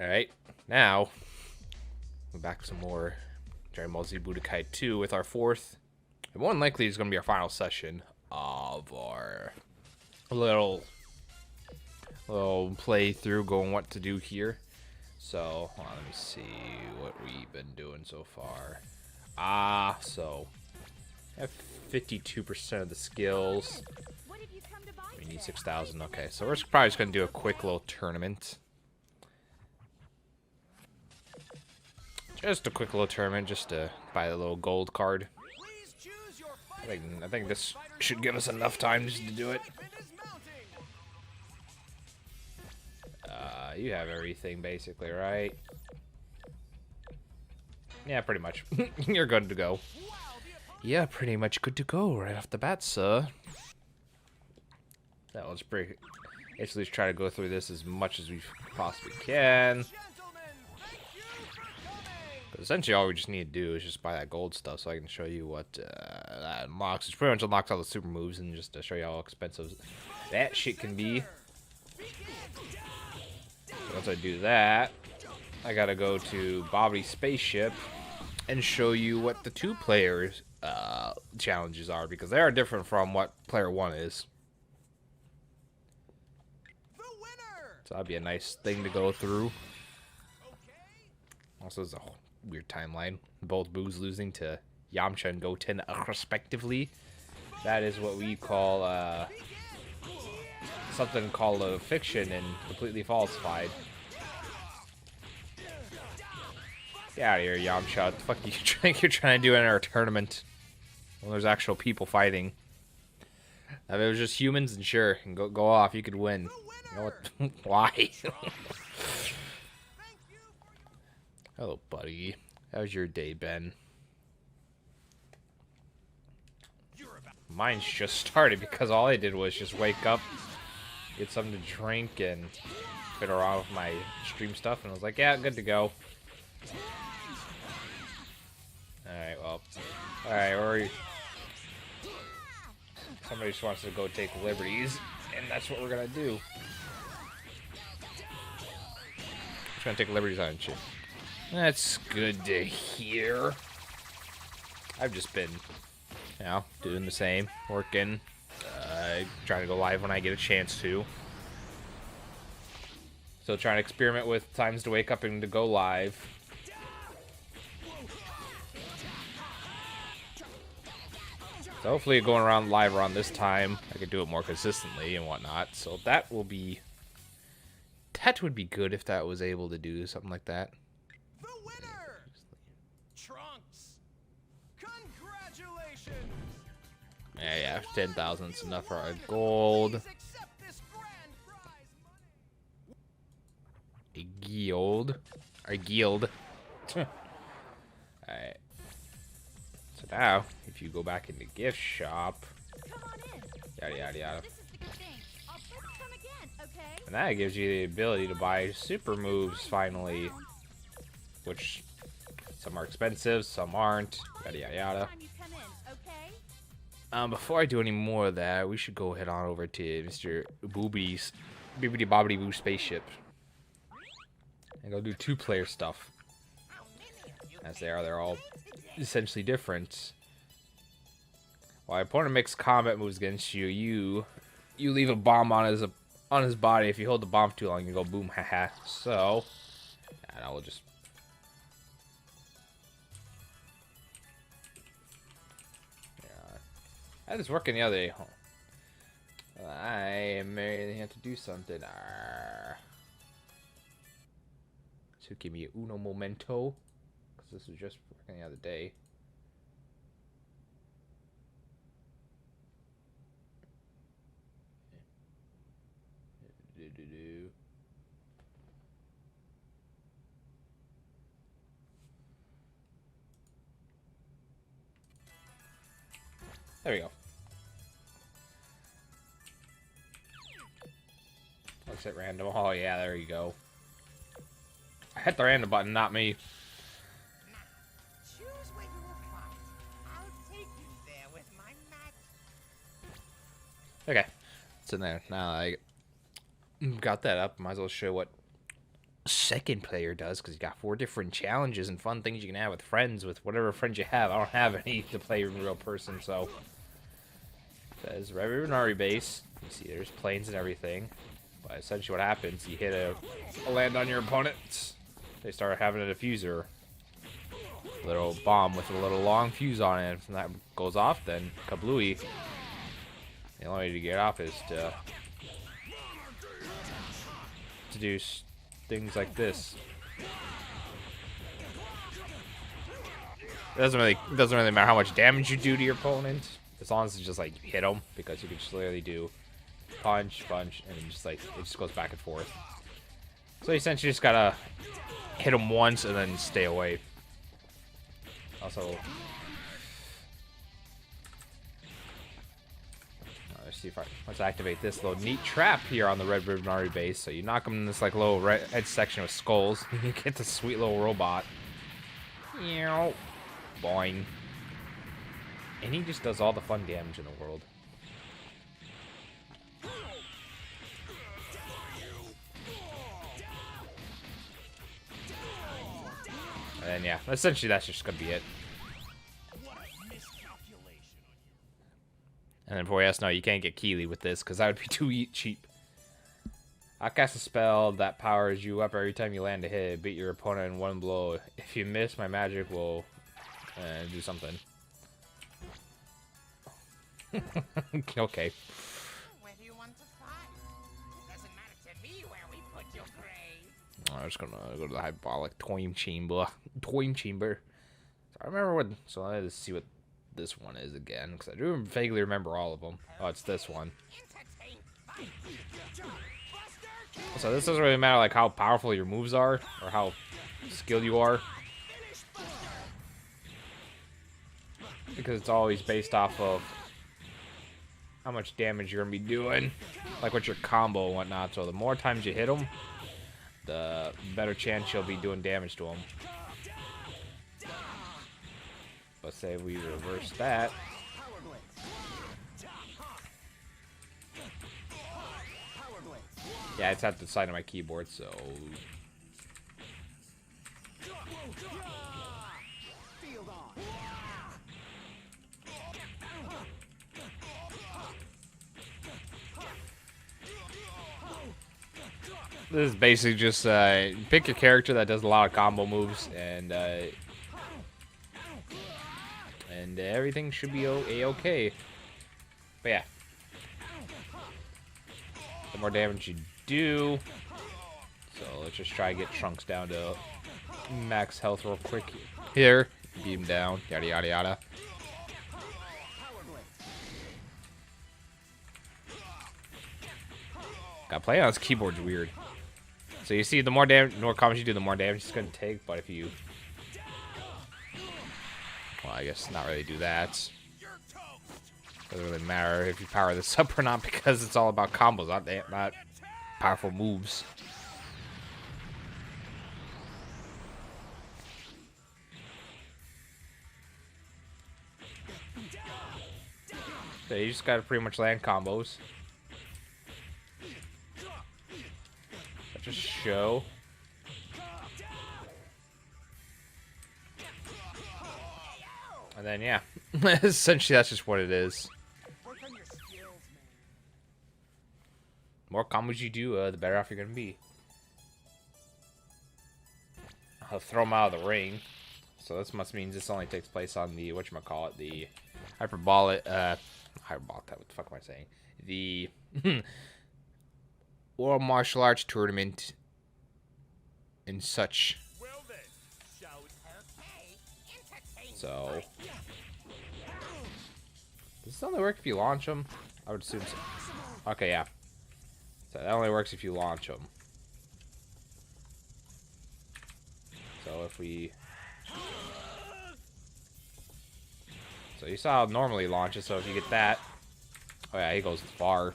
Alright, now we're back to some more Dragon Ball Z Budokai 2 with our fourth, and more than likely is going to be our final session of our little playthrough going what to do here. So, hold on, let me see what we've been doing so far. So I have 52% of the skills. We need 6,000. Okay, so we're probably just going to do a quick little tournament. Just a quick little tournament, just to buy a little gold card. I think this should give us enough time just to do it. You have everything basically, right? Yeah, pretty much. You're good to go. Yeah, pretty much good to go right off the bat, sir. Now let's basically try to go through this as much as we possibly can. But essentially, all we just need to do is just buy that gold stuff, so I can show you what that unlocks. It pretty much unlocks all the super moves, and just to show you how expensive that shit can be. Once I do that, I gotta go to Babidi Spaceship and show you what the two players challenges are, because they are different from what player one is. So that'd be a nice thing to go through. Also, there's a weird timeline. Both Boos losing to Yamcha and Goten respectively. That is what we call something called a fiction and completely falsified. Get out of here, Yamcha. What the fuck you're trying to do in our tournament? Well, there's actual people fighting. If it was just humans, and sure, and go off, you could win. You know what? Why? Hello, buddy. How's your day been? Mine's just started because all I did was just wake up, get something to drink, and fiddle around with my stream stuff, and I was like, yeah, good to go. Alright, well. Alright, or somebody just wants to go take liberties, and that's what we're gonna do. Just gonna take liberties on shit. That's good to hear. I've just been, you know, doing the same, working, trying to go live when I get a chance to. Still trying to experiment with times to wake up and to go live. So hopefully going around live around this time, I can do it more consistently and whatnot. So that would be good if that was able to do something like that. The winner! Trunks! Congratulations! Yeah, 10,000 is enough for our gold. A guild. Our guild. Alright. So now, if you go back into gift shop, yada yada yada. And that gives you the ability to buy super moves finally. Which some are expensive, some aren't. Yada yada yada. Before I do any more of that, we should go head on over to Mr. Boobies, Babidi Boo Spaceship, and go do two-player stuff. As they're all essentially different. While your opponent makes combat moves against you, you leave a bomb on his body. If you hold the bomb too long, you go boom, haha. So, and I will just. I was working the other day. I may have to do something. So give me uno momento, because this was just working the other day. There we go. Looks at random. Oh yeah, there you go. I hit the random button, not me. Choose where you will fight. I'll take you there with my magic. Okay, it's in there. Now I got that up. Might as well show what second player does, because you got 4 different challenges and fun things you can have with friends, with whatever friends you have. I don't have any to play in real person, so. Says Red Ribbon base. You see there's planes and everything. But essentially what happens, you hit a land on your opponents. They start having a diffuser. Little bomb with a little long fuse on it. If that goes off, then kablooey. The only way to get off is to do things like this. It doesn't really matter how much damage you do to your opponent, as long as it's just like you hit them, because you can just literally do punch, and then just like it just goes back and forth. So you essentially just gotta hit them once and then stay away. Also, let's see if let's activate this little neat trap here on the Red Ribbon base. So you knock them in this like little red edge section with skulls. You get the sweet little robot. Boing. And he just does all the fun damage in the world. And then, yeah, essentially that's just gonna be it. And then before you ask, no, you can't get Keely with this, because that would be too cheap. I cast a spell that powers you up every time you land a hit. Beat your opponent in 1 blow. If you miss, my magic will do something. Okay. Where do you want to fight? It doesn't matter to me where we put your grave. I'm just gonna go to the hyperbolic time chamber. So I remember what. So let's see what this one is again, because I do vaguely remember all of them. Oh, it's this one. So this doesn't really matter like how powerful your moves are or how skilled you are, because it's always based off of how much damage you're gonna be doing, like with your combo and whatnot. So the more times you hit them, the better chance you'll be doing damage to them. Let's say we reverse that. Yeah, it's at the side of my keyboard, so. This is basically just pick a character that does a lot of combo moves, and everything should be a-okay. But yeah, the more damage you do, so let's just try to get Trunks down to max health real quick here. Beat him down, yada yada yada. God, playing on this keyboard's weird. So you see, the more damage, the more combos you do, the more damage it's gonna take. But if you, well, I guess not really do that. Doesn't really matter if you power this up or not, because it's all about combos, not powerful moves. So you just gotta pretty much land combos. Just show. And then, yeah. Essentially, that's just what it is. More combos you do, the better off you're gonna be. I'll throw them out of the ring. So this must mean this only takes place on the, whatchamacallit, the hyperbolic, what the fuck am I saying? The World Martial Arts Tournament and such. So, does this only work if you launch them? I would assume so. Okay, yeah. So that only works if you launch them. So if we... So you saw how normally launches, so if you get that... Oh yeah, he goes far.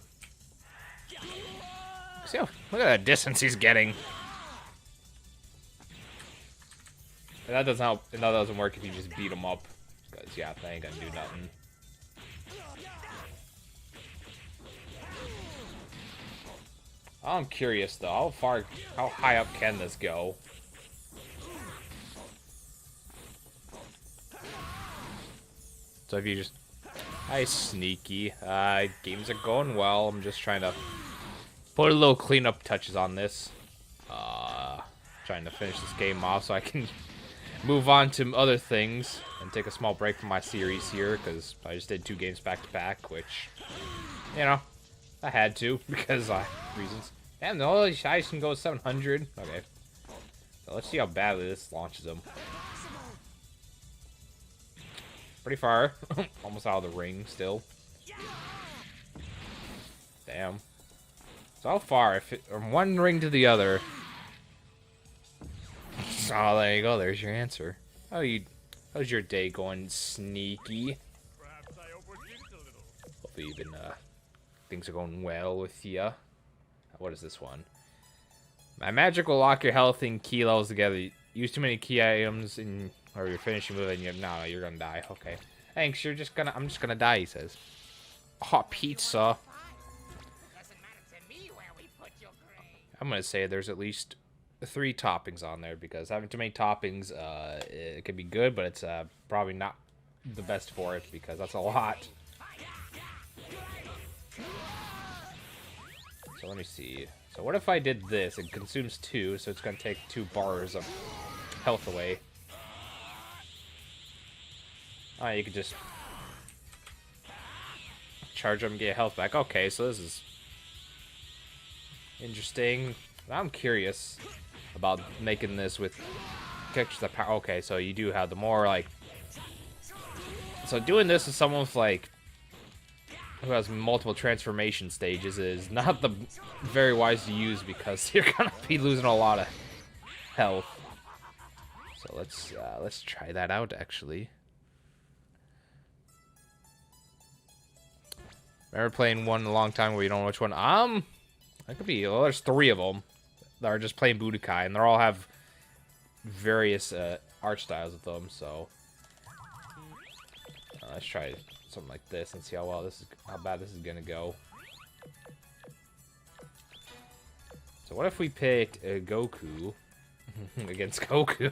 See how, look at that distance he's getting. And that doesn't help. And that doesn't work if you just beat him up. Because, yeah, that ain't gonna do nothing. I'm curious though, how high up can this go? So if you just, hi sneaky, games are going well. I'm just trying to put a little cleanup touches on this. Trying to finish this game off so I can move on to other things and take a small break from my series here because I just did 2 games back to back, which, you know, I had to because reasons. Damn, the only highest can go 700. Okay, so let's see how badly this launches them. Pretty far, almost out of the ring still. Damn. So how far? From one ring to the other. Oh, there you go. There's your answer. How's your day going, sneaky? Hopefully you've been, things are going well with ya. What is this one? My magic will lock your health and key levels together. Use too many key items or your finishing move and you're gonna die. Okay. Thanks, I'm just gonna die, he says. Hot pizza. I'm gonna say there's at least 3 toppings on there because having too many toppings, it can be good, but it's probably not the best for it because that's a lot. So let me see. So what if I did this? It consumes 2, so it's gonna take 2 bars of health away. Oh, you could just charge them and get health back. Okay, so this is interesting. I'm curious about making this with extra power. Okay, so you do have the more like. So doing this with someone with like who has multiple transformation stages is not the very wise to use because you're gonna be losing a lot of health. So let's try that out actually. Remember playing one a long time where you don't know which one? That could be. Well, there's 3 of them that are just playing Budokai, and they all have various art styles with them. So let's try something like this and see how bad this is gonna go. So what if we picked Goku against Goku?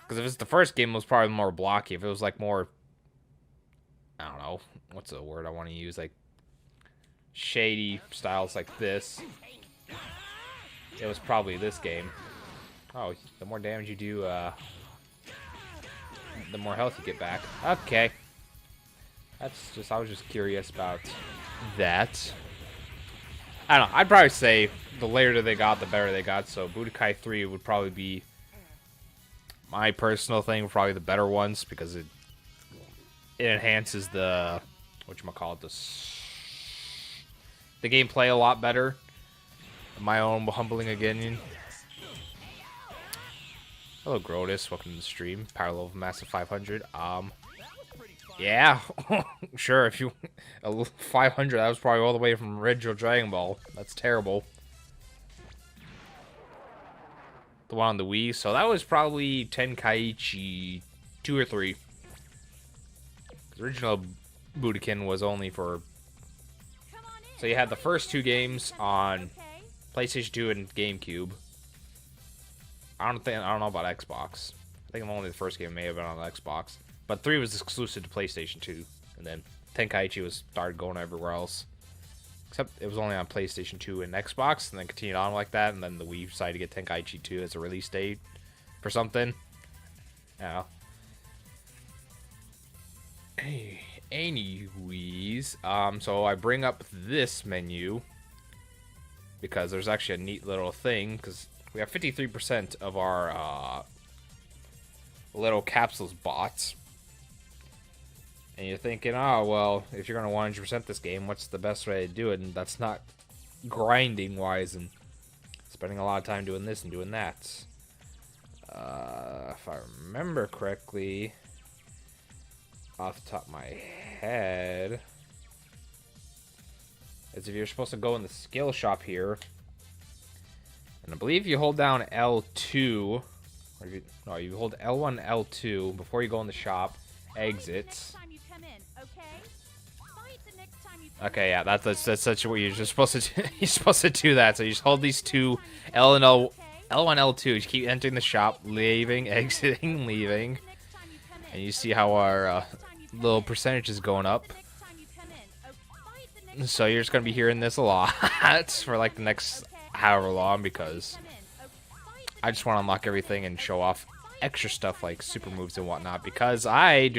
Because if it's the first game, it was probably more blocky. If it was like more, I don't know, what's the word I want to use? Like shady styles like this. It was probably this game. Oh, the more damage you do, the more health you get back. Okay. I was just curious about that. I don't know. I'd probably say the later they got, the better they got. So Budokai 3 would probably be my personal thing, probably the better ones because it enhances the the gameplay a lot better. My own humbling opinion. Hello, Grodus. Welcome to the stream. Power level of Massive 500. Yeah, sure. If you 500, that was probably all the way from original Dragon Ball. That's terrible. The one on the Wii. So that was probably Tenkaichi 2 or 3. The original Budokan was only for. So you had the first 2 games on PlayStation 2 and GameCube. I don't know about Xbox. I think only the first game may have been on Xbox. But 3 was exclusive to PlayStation 2. And then Tenkaichi started going everywhere else. Except it was only on PlayStation 2 and Xbox. And then continued on like that. And then the Wii decided to get Tenkaichi 2 as a release date for something. Yeah. Hey, anyways. So I bring up this menu. Because there's actually a neat little thing. Because we have 53% of our little capsules bought. And you're thinking, oh, well, if you're going to 100% this game, what's the best way to do it? And that's not grinding-wise and spending a lot of time doing this and doing that. If I remember correctly, off the top of my head, is if you're supposed to go in the skill shop here, and I believe you hold down L2, or you hold L1, L2 before you go in the shop, exit. Okay, yeah, that's such what you're just supposed to do. You're supposed to do that. So you just hold these two L and L, L1, L2. You keep entering the shop, leaving, exiting, leaving, and you see how our little percentage is going up. So you're just gonna be hearing this a lot for like the next however long, because I just want to unlock everything and show off extra stuff like super moves and whatnot, because I'm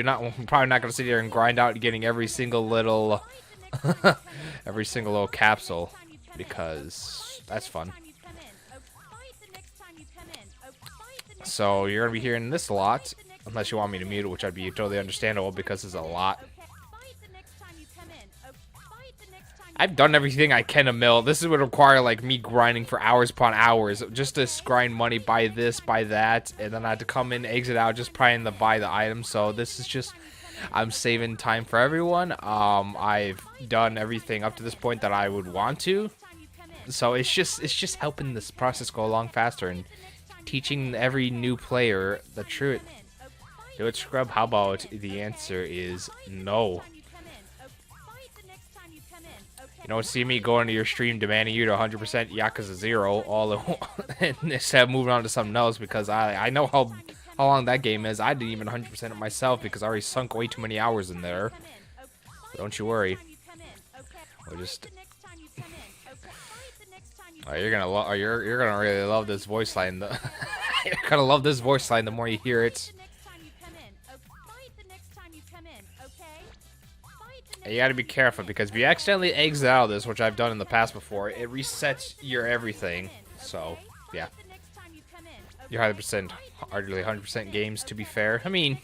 probably not gonna sit here and grind out getting every single little every single little capsule, because that's fun. So you're gonna be hearing this a lot, unless you want me to mute it, which I'd be totally understandable because it's a lot. I've done everything I can to mill. This would require like me grinding for hours upon hours just to grind money, buy this, buy that, and then I had to come in, exit out, just trying to buy the items. So this is just, I'm saving time for everyone. I've done everything up to this point that I would want to. So it's just helping this process go along faster and teaching every new player the truth. Do it, scrub? How about the answer is no. You don't see me going to your stream demanding you to 100% Yakuza 0 and instead of moving on to something else, because I know how long that game is. I didn't even 100% it myself because I already sunk way too many hours in there. But don't you worry. We'll just you're gonna really love this voice line. You're gonna love this voice line the more you hear it. You gotta be careful, because if you accidentally exit out of this, which I've done in the past before, it resets your everything. So, yeah. You're 100%, arguably 100% games, to be fair. I mean,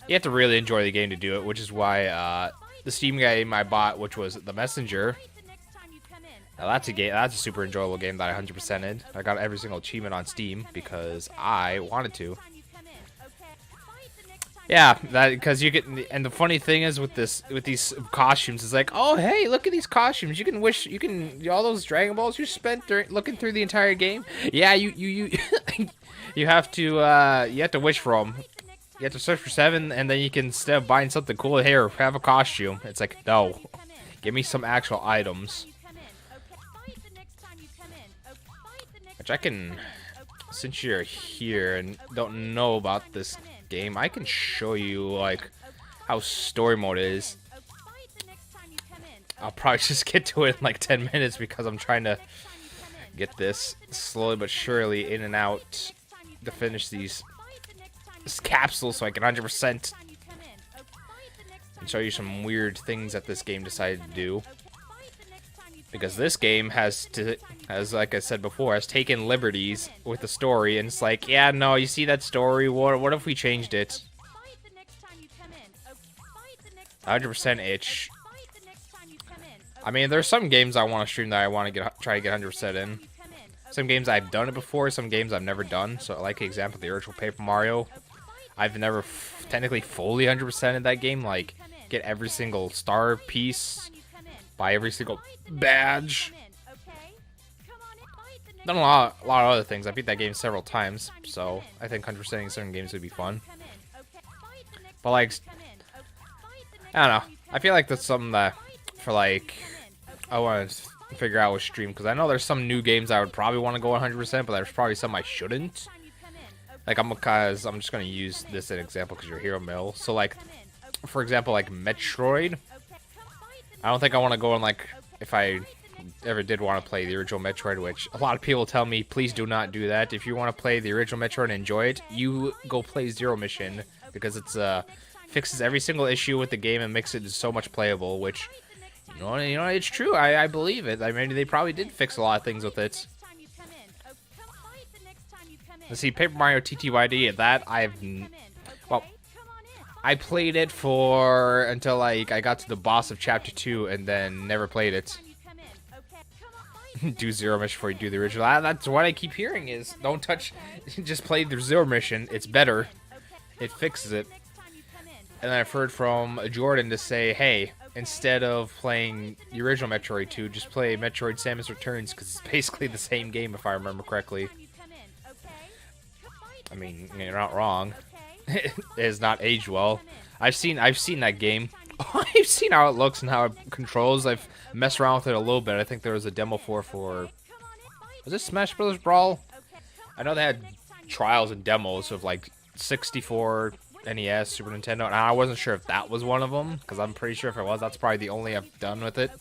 you have to really enjoy the game to do it, which is why the Steam game I bought, which was The Messenger, now that's a super enjoyable game that I 100%ed. I got every single achievement on Steam because I wanted to. Yeah, because you get, and the funny thing is with these costumes, is like, oh hey, look at these costumes. You can all those Dragon Balls you spent looking through the entire game. Yeah, you you have to wish for them. You have to search for 7, and then you can, instead of buying something cool, here, have a costume. It's like, no, give me some actual items. Which I can, since you're here and don't know about this game, I can show you like how story mode is. I'll probably just get to it in like 10 minutes because I'm trying to get this slowly but surely in and out to finish these capsules so I can 100% and show you some weird things that this game decided to do. Because this game has, like I said before, has taken liberties with the story, and it's like, yeah, no, you see that story? What if we changed it? 100% itch. I mean, there's some games I want to stream that I want to try to get 100% in. Some games I've done it before, some games I've never done. So, like, example, the original Paper Mario. I've never technically fully 100% in that game. Like, get every single star piece, buy every single badge. Done a lot of other things. I beat that game several times, so I think 100%ing certain games would be fun. But like, I don't know. I feel like that's something that, for like, I want to figure out with stream, because I know there's some new games I would probably want to go 100%, but there's probably some I shouldn't. Like, I'm just gonna use this as an example because you're Hero Mill. So like, for example, like Metroid. I don't think I want to go on, like, if I ever did want to play the original Metroid, which a lot of people tell me, please do not do that. If you want to play the original Metroid and enjoy it, you go play Zero Mission, because it's fixes every single issue with the game and makes it so much playable, which, you know, it's true. I believe it. I mean, they probably did fix a lot of things with it. Let's see, Paper Mario TTYD, that well, I played it until like I got to the boss of Chapter 2 and then never played it. Do Zero Mission before you do the original. That's what I keep hearing is, don't touch, just play the Zero Mission. It's better. It fixes it. And then I've heard from Jordan to say, hey, instead of playing the original Metroid 2, just play Metroid Samus Returns, because it's basically the same game if I remember correctly. I mean, you're not wrong. It has not aged well. I've seen that game I've seen how it looks and how it controls. I've messed around with it a little bit. I think there was a demo for was it Smash Bros. Brawl? I know they had trials and demos of like 64, NES, Super Nintendo, and I wasn't sure if that was one of them, because I'm pretty sure if it was, that's probably the only I've done with it.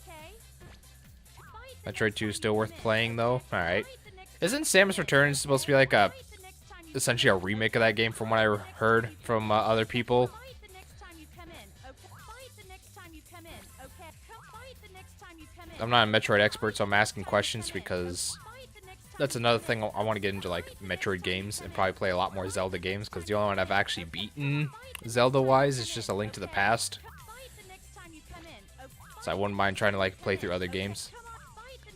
Metroid 2 is still worth playing, though. Alright. Isn't Samus Returns supposed to be like essentially a remake of that game from what I heard from other people? I'm not a Metroid expert, so I'm asking questions because that's another thing I want to get into, like Metroid games, and probably play a lot more Zelda games, because the only one I've actually beaten Zelda-wise is just A Link to the Past. So I wouldn't mind trying to like play through other games.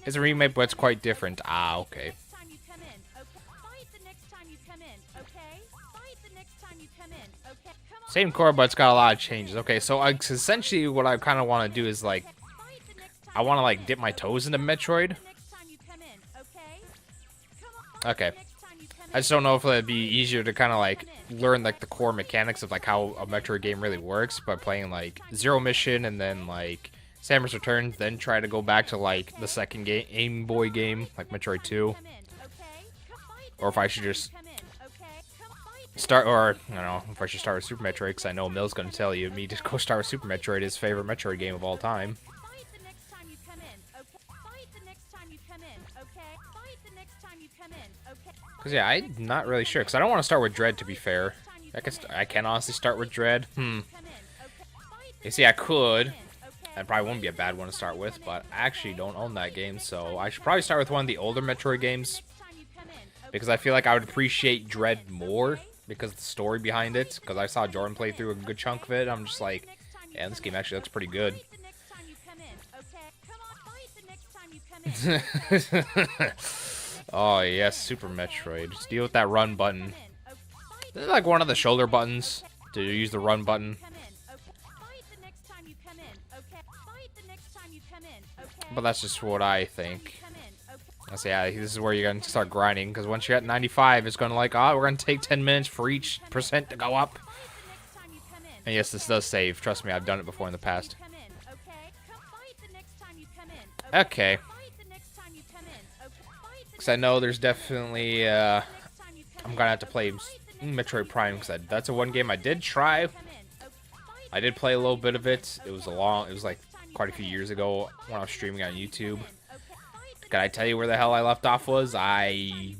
It's a remake, but it's quite different. Ah, okay. Same core, but it's got a lot of changes. Okay, so essentially what I kind of want to do is like, I want to like dip my toes into Metroid. Okay. I just don't know if it'd be easier to kind of like learn like the core mechanics of like how a Metroid game really works by playing like Zero Mission and then like Samus Returns, then try to go back to like the second Game Boy game, like Metroid 2. Or if I should just start, or I don't know, if I should start with Super Metroid, because I know Mill's going to tell you me to go start with Super Metroid, his favorite Metroid game of all time. Because yeah, I'm not really sure, because I don't want to start with Dread, to be fair. I can honestly start with Dread. You see, I could. That probably wouldn't be a bad one to start with, but I actually don't own that game, so I should probably start with one of the older Metroid games. Because I feel like I would appreciate Dread more, because of the story behind it. Because I saw Jordan play through a good chunk of it, I'm just like, yeah, this game actually looks pretty good. Oh, yes, Super Metroid. Just deal with that run button. This is like one of the shoulder buttons to use the run button. But that's just what I think. I say, yeah, this is where you're going to start grinding, because once you're at 95, it's going to like, oh, we're going to take 10 minutes for each percent to go up. And yes, this does save. Trust me, I've done it before in the past. Okay. Because I know there's definitely, I'm going to have to play Metroid Prime, because that's a one game I did try. I did play a little bit of it. It was like quite a few years ago when I was streaming on YouTube. Can I tell you where the hell I left off was? I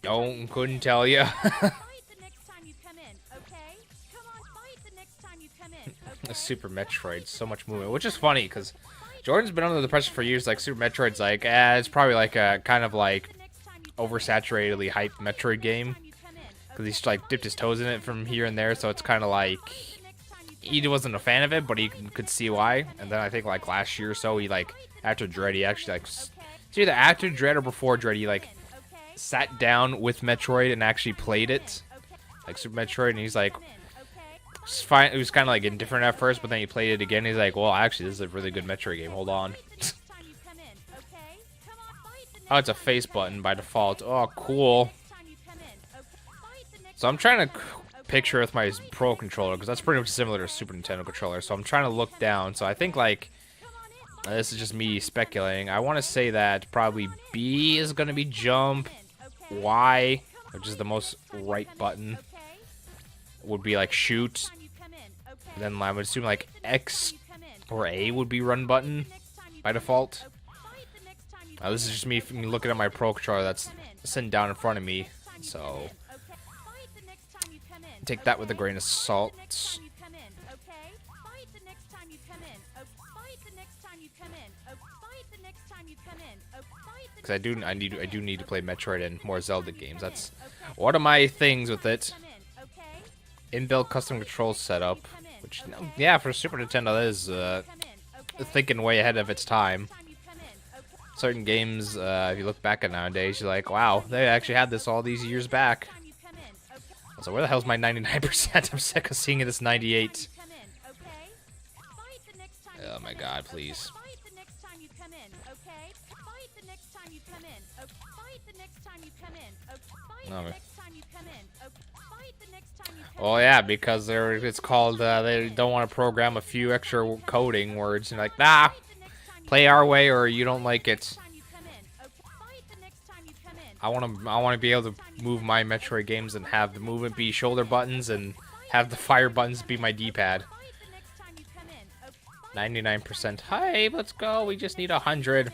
couldn't tell you. Super Metroid, so much movement, which is funny because Jordan's been under the pressure for years. Like Super Metroid's like, it's probably like a kind of like oversaturatedly hyped Metroid game because he's like dipped his toes in it from here and there. So it's kind of like he wasn't a fan of it, but he could see why. And then I think like last year or so, he like after Dread, he actually like it's either after Dread or before Dread, he like sat down with Metroid and actually played it, like Super Metroid, and he's like. It was kind of like indifferent at first, but then he played it again. He's like, well, actually, this is a really good Metroid game. Hold on. Oh, it's a face button by default. Oh, cool. So I'm trying to picture with my Pro controller, because that's pretty much similar to a Super Nintendo controller. So I'm trying to look down. So I think, like, this is just me speculating. I want to say that probably B is going to be jump. Y, which is the most right button, would be like shoot. Then I would assume like X or A would be run button by default. This is just me looking at my Pro controller that's sitting down in front of me, so take that with a grain of salt. Because I do need to play Metroid and more Zelda games. That's one of my things with it. Inbuilt custom control setup, which, yeah, for Super Nintendo, that is thinking way ahead of its time. Certain games, if you look back at nowadays, you're like, wow, they actually had this all these years back. So where the hell's my 99%? I'm sick of seeing this 98. Oh my god, please. in, okay? Fight the next time you come in. Okay. Fight the next time you come in. Okay. Fight No, the man. next time you come in. Okay. Fight the next time you come Well, in. yeah, because it's called, they don't want to program a few extra coding words. And like, nah, play our way or you don't like it. I want to be able to move my Metroid games and have the movement be shoulder buttons and have the fire buttons be my D-pad. 99%. Hi, let's go. We just need 100.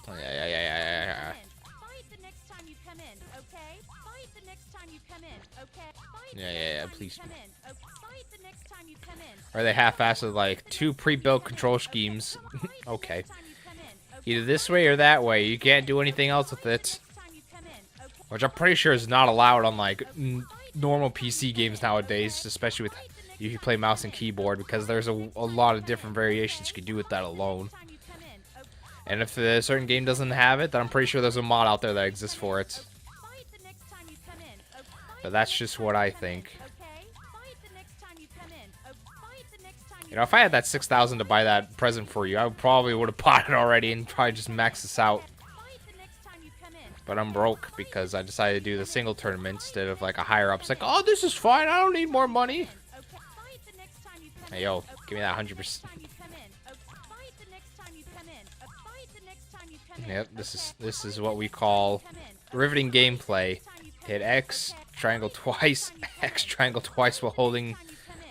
Oh, yeah. Yeah, please. Or they half-assed like 2 pre-built control schemes. Okay. Either this way or that way. You can't do anything else with it. Which I'm pretty sure is not allowed on like normal PC games nowadays, especially with if you play mouse and keyboard, because there's a lot of different variations you can do with that alone. And if a certain game doesn't have it, then I'm pretty sure there's a mod out there that exists for it. But that's just what I think. You know, if I had that 6,000 to buy that present for you, I probably would have bought it already and probably just maxed this out. But I'm broke because I decided to do the single tournament instead of like a higher up. It's like, oh, this is fine. I don't need more money. Hey, yo, give me that 100%. Yep, this is what we call riveting gameplay. Hit X, triangle twice, X, triangle twice while holding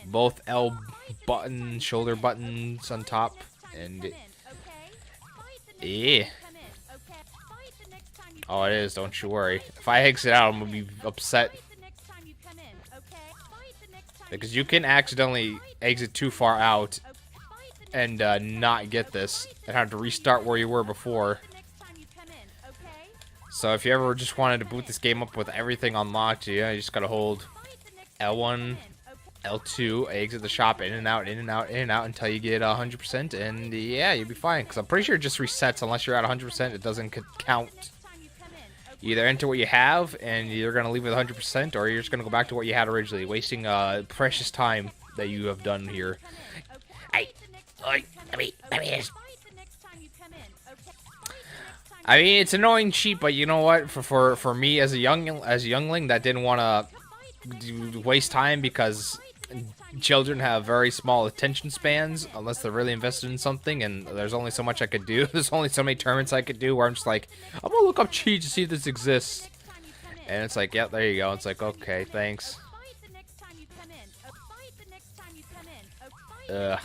both L button, shoulder buttons on top, and yeah. Oh, it is. Don't you worry. If I exit out, I'm gonna be upset because you can accidentally exit too far out and not get this and have to restart where you were before. So if you ever just wanted to boot this game up with everything unlocked, yeah, you just gotta hold L1, L2, exit the shop, in and out, in and out, in and out until you get 100%, and yeah, you'll be fine. Because I'm pretty sure it just resets unless you're at 100%. It doesn't count. You either enter what you have, and you're gonna leave with 100%, or you're just gonna go back to what you had originally, wasting precious time that you have done here. I mean, it's annoying cheap, but you know what? For me as a youngling that didn't want to waste time because children have very small attention spans unless they're really invested in something, and there's only so much I could do. There's only so many tournaments I could do where I'm just like, I'm gonna look up cheats to see if this exists, and it's like, yep, there you go. It's like, okay, thanks. Ugh.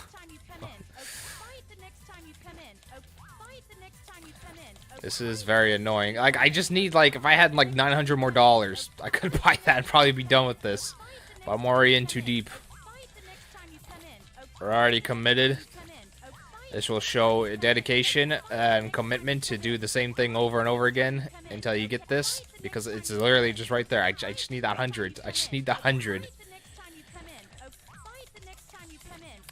This is very annoying. Like, I just need, like, if I had, like, $900 more, I could buy that and probably be done with this. But I'm already in too deep. We're already committed. This will show dedication and commitment to do the same thing over and over again until you get this. Because it's literally just right there. I just need that 100. I just need the 100.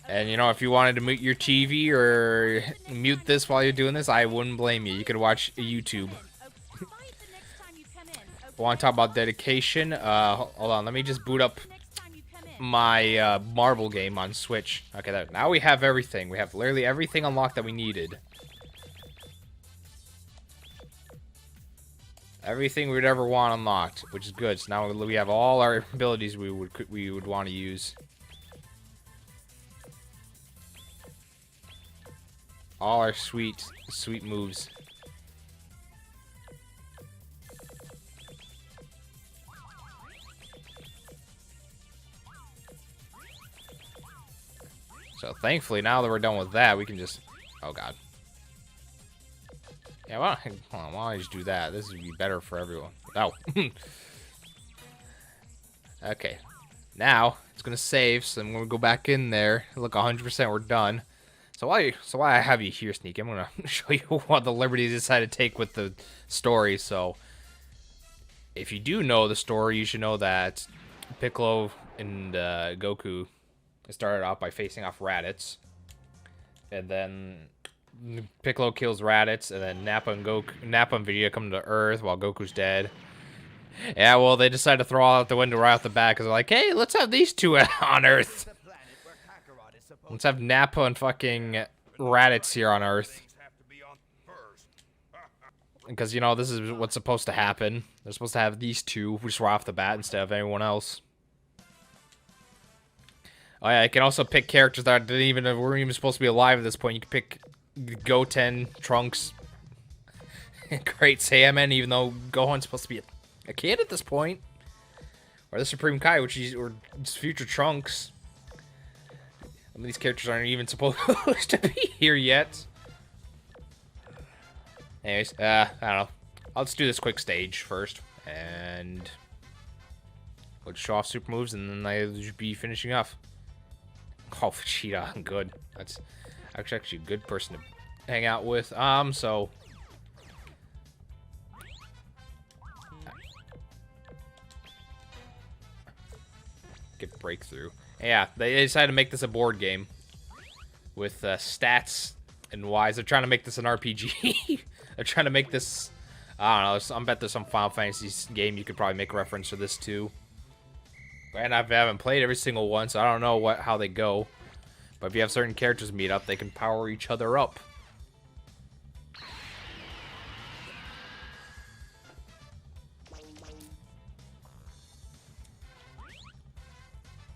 And, you know, if you wanted to mute your TV or mute this while you're doing this, I wouldn't blame you. You could watch YouTube. I want to talk about dedication. Hold on. Let me just boot up my marble game on Switch. Okay, there. Now we have everything. We have literally everything unlocked that we needed. Everything we'd ever want unlocked, which is good. So now we have all our abilities we would want to use. All our sweet moves. So thankfully, now that we're done with that, we can just... Oh, God. Yeah, why don't I just do that? This would be better for everyone. Oh. Okay. Now, it's going to save, so I'm going to go back in there. Look, 100%, we're done. So why I have you here, Sneak? I'm gonna show you what the liberties decided to take with the story. So, if you do know the story, you should know that Piccolo and Goku started off by facing off Raditz, and then Piccolo kills Raditz, and then Nappa and Vegeta come to Earth while Goku's dead. Yeah, well, they decided to throw all out the window right off the bat because they're like, hey, let's have these two on Earth. Let's have Nappa and fucking Raditz here on Earth. Because, you know, this is what's supposed to happen. They're supposed to have these two just right off the bat instead of anyone else. Oh yeah, I can also pick characters that weren't even supposed to be alive at this point. You can pick Goten, Trunks, Great Salmon, even though Gohan's supposed to be a kid at this point. Or the Supreme Kai, or future Trunks. I mean, these characters aren't even supposed to be here yet. Anyways, I don't know. Let's do this quick stage first, and we'll show off super moves, and then I should be finishing off. Oh, Vegeta, good. That's actually a good person to hang out with. So get breakthrough. Yeah, they decided to make this a board game with stats and wise. They're trying to make this an RPG. They're trying to make this. I don't know. I bet there's some Final Fantasy game you could probably make reference to this too. And I haven't played every single one, so I don't know how they go. But if you have certain characters meet up, they can power each other up.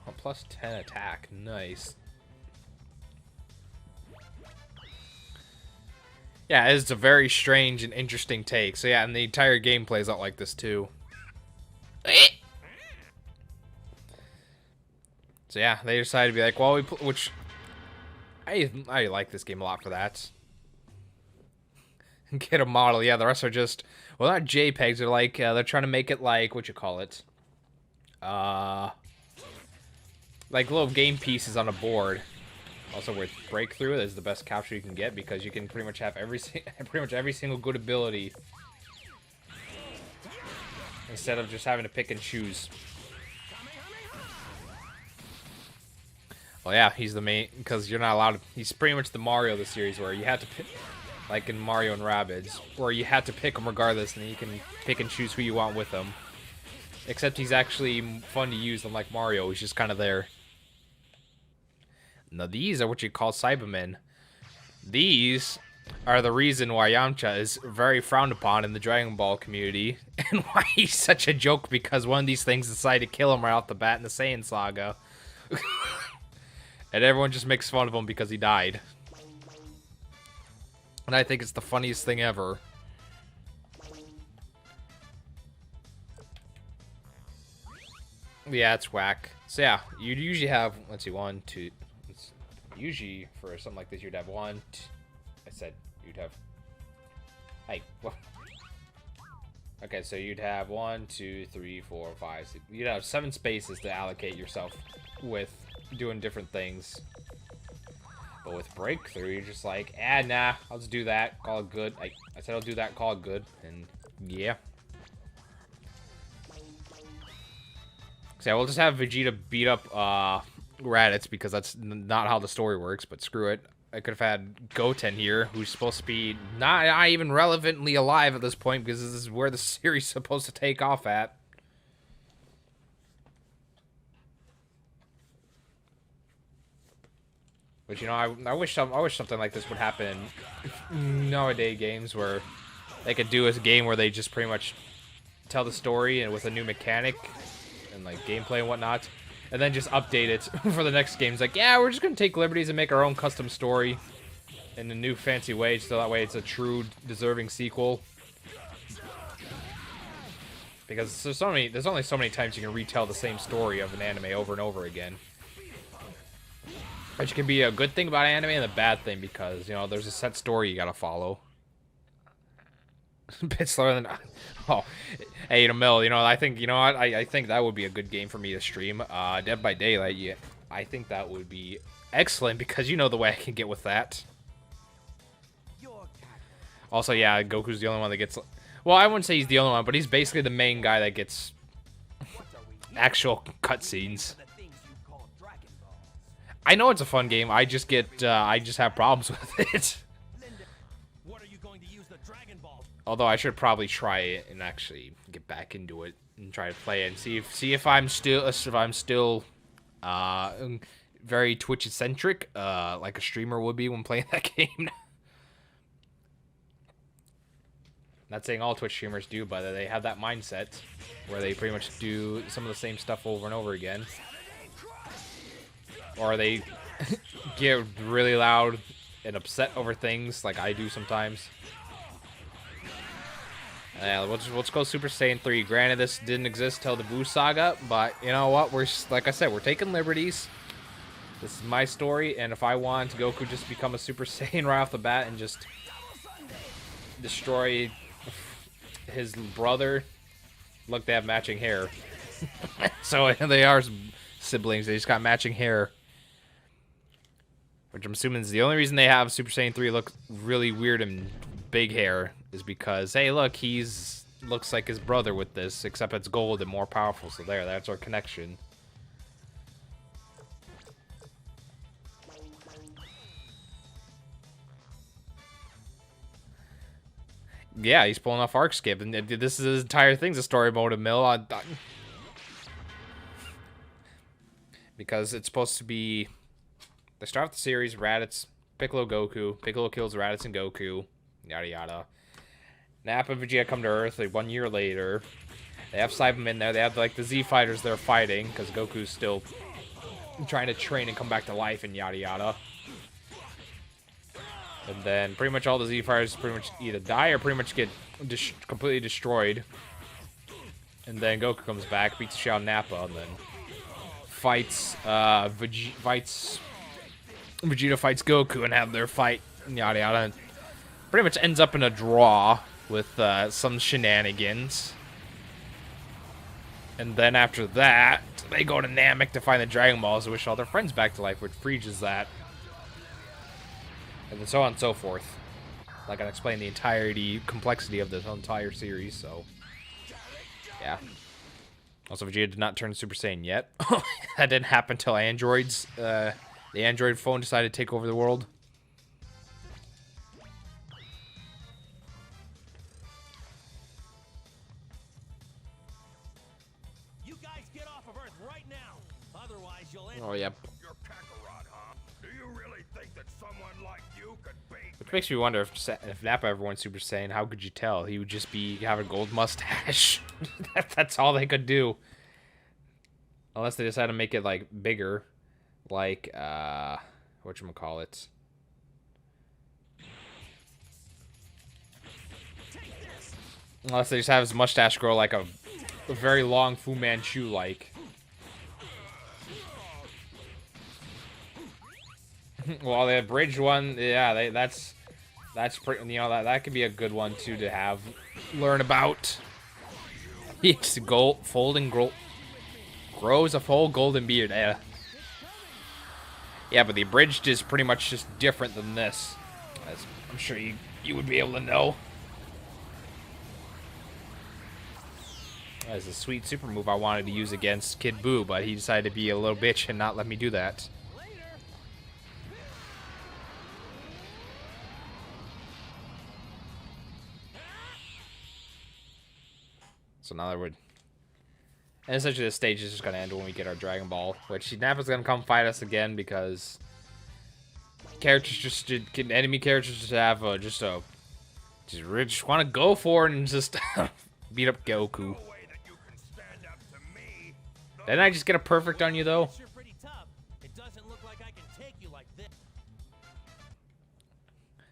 Oh, plus 10 attack. Nice. Yeah, it's a very strange and interesting take. So yeah, and the entire game plays out like this too. So yeah, they decided to be like, well, which I like this game a lot for that. Get a model. Yeah, the rest are just, well, not JPEGs. They're like they're trying to make it like what you call it, like little game pieces on a board. Also, with breakthrough, is the best capture you can get because you can pretty much have every single good ability instead of just having to pick and choose. Well, yeah, he's the main, because you're not allowed to. He's pretty much the Mario of the series, where you had to pick, like in Mario and Rabbids, where you had to pick him regardless, and then you can pick and choose who you want with him. Except he's actually fun to use, unlike Mario, he's just kind of there. Now, these are what you call Cybermen. These are the reason why Yamcha is very frowned upon in the Dragon Ball community, and why he's such a joke, because one of these things decided to kill him right off the bat in the Saiyan Saga. And everyone just makes fun of him because he died. And I think it's the funniest thing ever. Yeah, it's whack. So yeah, you'd usually have, let's see, one, two. Usually for something like this, you'd have one. I said you'd have. Hey, what? Okay, so you'd have 1, 2, 3, 4, 5, 6. You'd have 7 spaces to allocate yourself with doing different things. But with breakthrough, you're just like, nah, I'll just do that, call it good. I said I'll do that, call it good, and yeah. So yeah, we'll just have Vegeta beat up Raditz, because that's not how the story works, but screw it. I could have had Goten here, who's supposed to be not even relevantly alive at this point, because this is where the series is supposed to take off at. But you know, I wish something like this would happen in nowadays games, where they could do a game where they just pretty much tell the story and with a new mechanic and like gameplay and whatnot, and then just update it for the next game. It's like, yeah, we're just gonna take liberties and make our own custom story in a new fancy way, so that way it's a true deserving sequel. Because there's only so many times you can retell the same story of an anime over and over again. Which can be a good thing about anime and a bad thing, because, you know, there's a set story you gotta follow. A bit slower than... Oh, hey, Mill, you know, I think, you know what, I think that would be a good game for me to stream. Dead by Daylight, yeah, I think that would be excellent, because you know the way I can get with that. Also, yeah, Goku's the only one that gets... Well, I wouldn't say he's the only one, but he's basically the main guy that gets actual cutscenes. I know it's a fun game. I just have problems with it. Although I should probably try it and actually get back into it and try to play it and see if I'm still very Twitch eccentric, like a streamer would be when playing that game. Not saying all Twitch streamers do, but they have that mindset where they pretty much do some of the same stuff over and over again. Or they get really loud and upset over things like I do sometimes. Let's go Super Saiyan 3. Granted, this didn't exist till the Buu Saga, but you know what? Like I said, we're taking liberties. This is my story, and if I want Goku just become a Super Saiyan right off the bat and just destroy his brother, look, they have matching hair. So they are siblings. They just got matching hair. Which I'm assuming is the only reason they have Super Saiyan 3 look really weird and big hair is because, hey, look, looks like his brother with this, except it's gold and more powerful. So that's our connection. Yeah, he's pulling off arc skip, and this is his entire thing's a story mode of Mill. Because it's supposed to be, they start off the series, Raditz, Piccolo, Goku. Piccolo kills Raditz and Goku, yada yada. Nappa and Vegeta come to Earth like 1 year later. They have Cybermen in there. They have like the Z fighters they're fighting because Goku's still trying to train and come back to life and yada yada. And then pretty much all the Z fighters pretty much either die or pretty much get completely destroyed. And then Goku comes back, beats Shao Nappa, and then Vegeta fights Goku and have their fight, yada yada. And pretty much ends up in a draw with some shenanigans. And then after that, they go to Namek to find the Dragon Balls to wish all their friends back to life, which freezes that. And then so on and so forth. Like I explained the complexity of this entire series, so yeah. Also, Vegeta did not turn Super Saiyan yet. That didn't happen until the Android phone decided to take over the world. You guys get off of Earth right now. Otherwise, you'll end. Oh, yep. You're Kakarot, huh? Do you really think that someone like you could beat Which makes me wonder if Nappa ever went Super Saiyan, how could you tell? He would just have a gold mustache. That's all they could do. Unless they decide to make it, like, bigger. Like, whatchamacallit. Unless they just have his mustache grow like a very long Fu Manchu-like. Well, the abridged one, yeah, that's pretty, you know, that could be a good one too to learn about. It's grows a full golden beard. Yeah, but the abridged is pretty much just different than this, as I'm sure you would be able to know. That's a sweet super move I wanted to use against Kid Buu, but he decided to be a little bitch and not let me do that. So now that and essentially this stage is just gonna end when we get our Dragon Ball, which Nappa's gonna come fight us again because enemy characters just have just want to go for it and just beat up Goku. Didn't I just get a perfect on you though? You're pretty tough. It doesn't look like I can take you like this.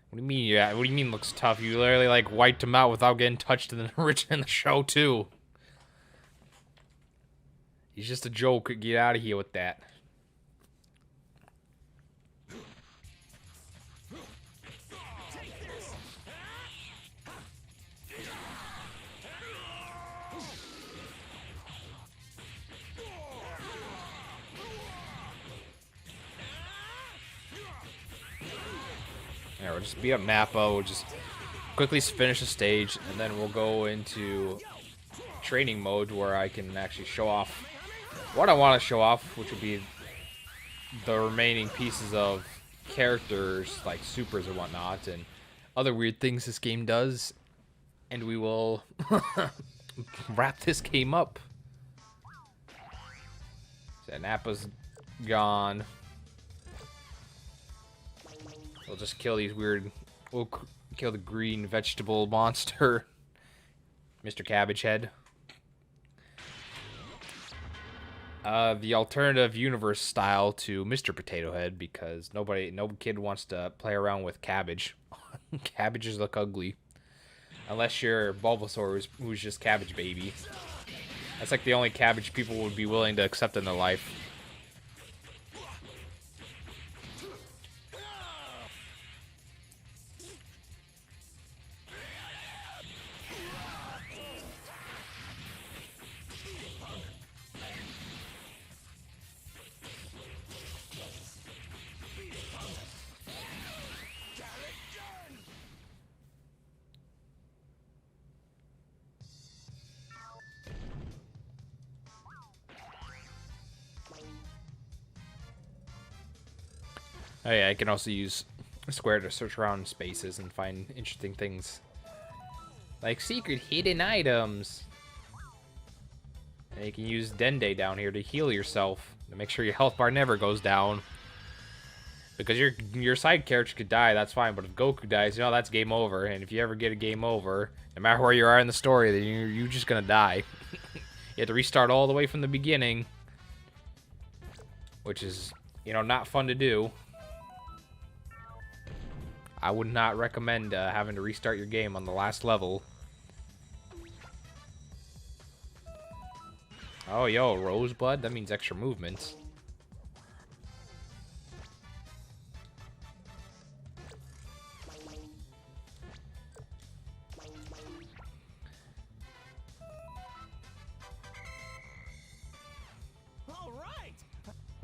What do you mean? Yeah, what do you mean looks tough? You literally like wiped him out without getting touched in the show too. He's just a joke. Get out of here with that. Yeah, we'll just beat up Nappa. We'll just quickly finish the stage, and then we'll go into training mode where I can actually show off what I want to show off, which would be the remaining pieces of characters like supers and whatnot, and other weird things this game does. And we will wrap this game up. So Nappa's gone. We'll just kill these weird... We'll kill the green vegetable monster. Mr. Cabbage Head. The alternative universe style to Mr. Potato Head, because no kid wants to play around with cabbage. Cabbages look ugly. Unless you're Bulbasaur, who's just Cabbage Baby. That's like the only cabbage people would be willing to accept in their life. Oh yeah, I can also use square to search around spaces and find interesting things. Like secret hidden items. And you can use Dende down here to heal yourself. To make sure your health bar never goes down. Because your side character could die, that's fine. But if Goku dies, you know, that's game over. And if you ever get a game over, no matter where you are in the story, then you're just gonna die. You have to restart all the way from the beginning. Which is, you know, not fun to do. I would not recommend having to restart your game on the last level. Oh, yo, Rosebud? That means extra movements. All right.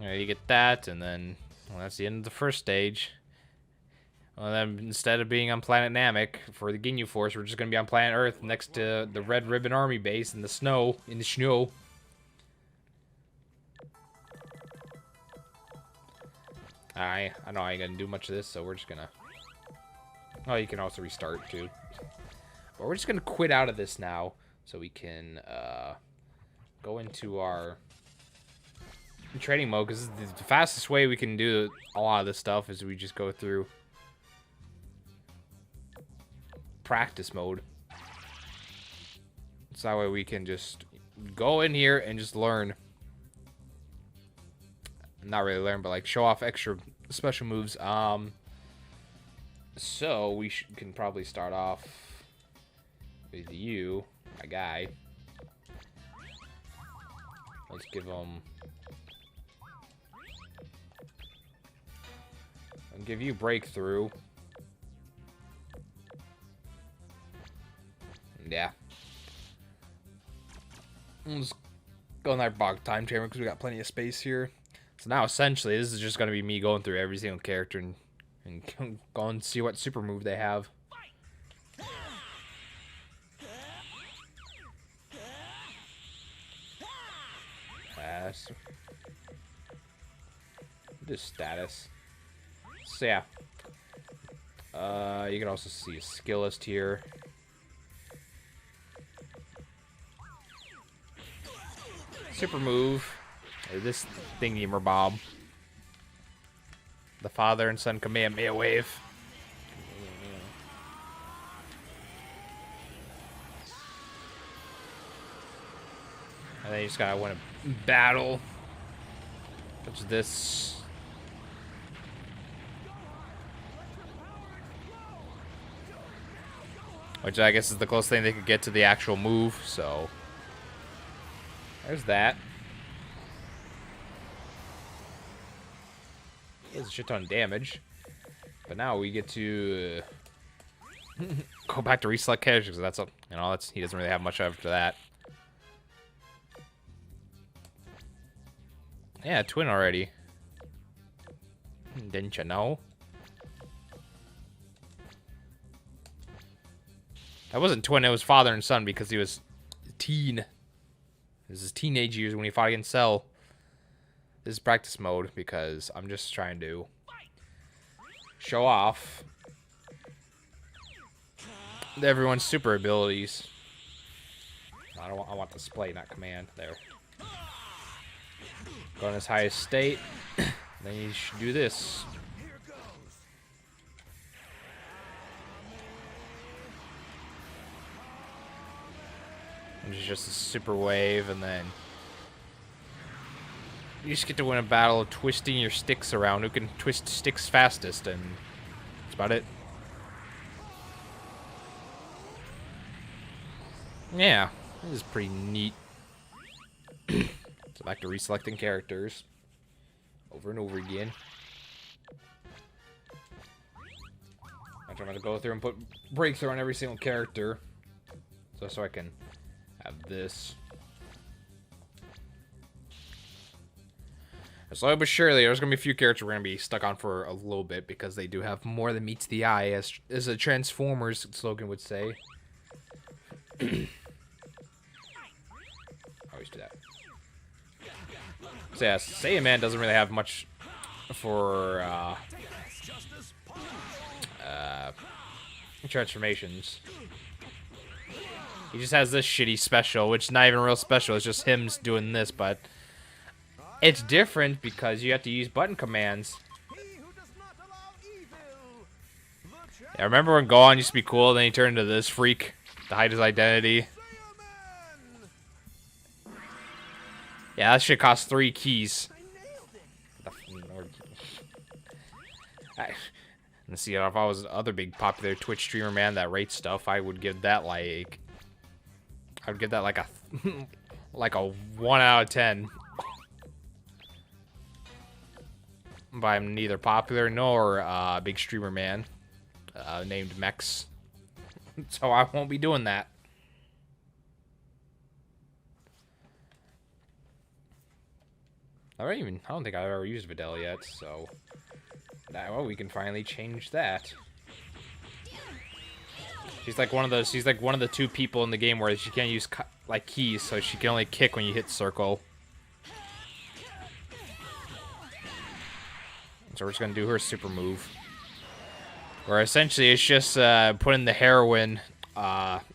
Yeah, you get that, and then well, that's the end of the first stage. Well, then instead of being on planet Namek for the Ginyu Force, we're just gonna be on planet Earth next to the Red Ribbon Army base in the snow. I know I ain't gonna do much of this, so we're just gonna. Oh, you can also restart too. But we're just gonna quit out of this now, so we can go into our training mode. Because the fastest way we can do a lot of this stuff is we just go through practice mode. So that way we can just go in here and just learn. Not really learn, but like show off extra special moves. So we can probably start off with you, my guy. Let's give him. I'll give you breakthrough. Yeah. Let's go in that bog time chamber because we got plenty of space here. So now essentially this is just going to be me going through every single character and go and see what super move they have. This status. So yeah. You can also see a skill list here. Super move. This thingy Bob. The father and son Kamehameha wave. And then you just gotta win a battle. What's this? Which I guess is the closest thing they could get to the actual move, so. There's that. Does a shit ton of damage. But now we get to go back to reselect characters, because that's a, you know, that's, he doesn't really have much after that. Yeah, twin already. Didn't you know? That wasn't twin, it was father and son because he was teen. This is his teenage years when he fought against Cell. This is practice mode because I'm just trying to show off everyone's super abilities. I want display, not command. There. Go in his highest state. Then you should do this. And it's just a super wave, and then you just get to win a battle of twisting your sticks around. Who can twist sticks fastest, and that's about it. Yeah, this is pretty neat. So back to reselecting characters over and over again. I'm trying to go through and put breakthrough on every single character, so I can have this. Slowly but surely, there's gonna be a few characters we're gonna be stuck on for a little bit because they do have more than meets the eye, as a Transformers slogan would say. Always do that. So yeah, Saiyaman doesn't really have much for transformations. He just has this shitty special, which is not even real special. It's just him doing this, but it's different because you have to use button commands. Yeah, remember when Gohan used to be cool, then he turned into this freak to hide his identity? Yeah, that shit costs 3 keys. Let's see, if I was other big popular Twitch streamer, man, that rates stuff, I would give that like... I would give that like a... like a 1 out of 10. But I'm neither popular nor a big streamer, man. Named Mex. So I won't be doing that. I don't think I've ever used Videl yet, so well, we can finally change that. She's like one of the 2 people in the game where she can't use like keys, so she can only kick when you hit circle. So we're just gonna do her super move, where essentially it's just putting the heroine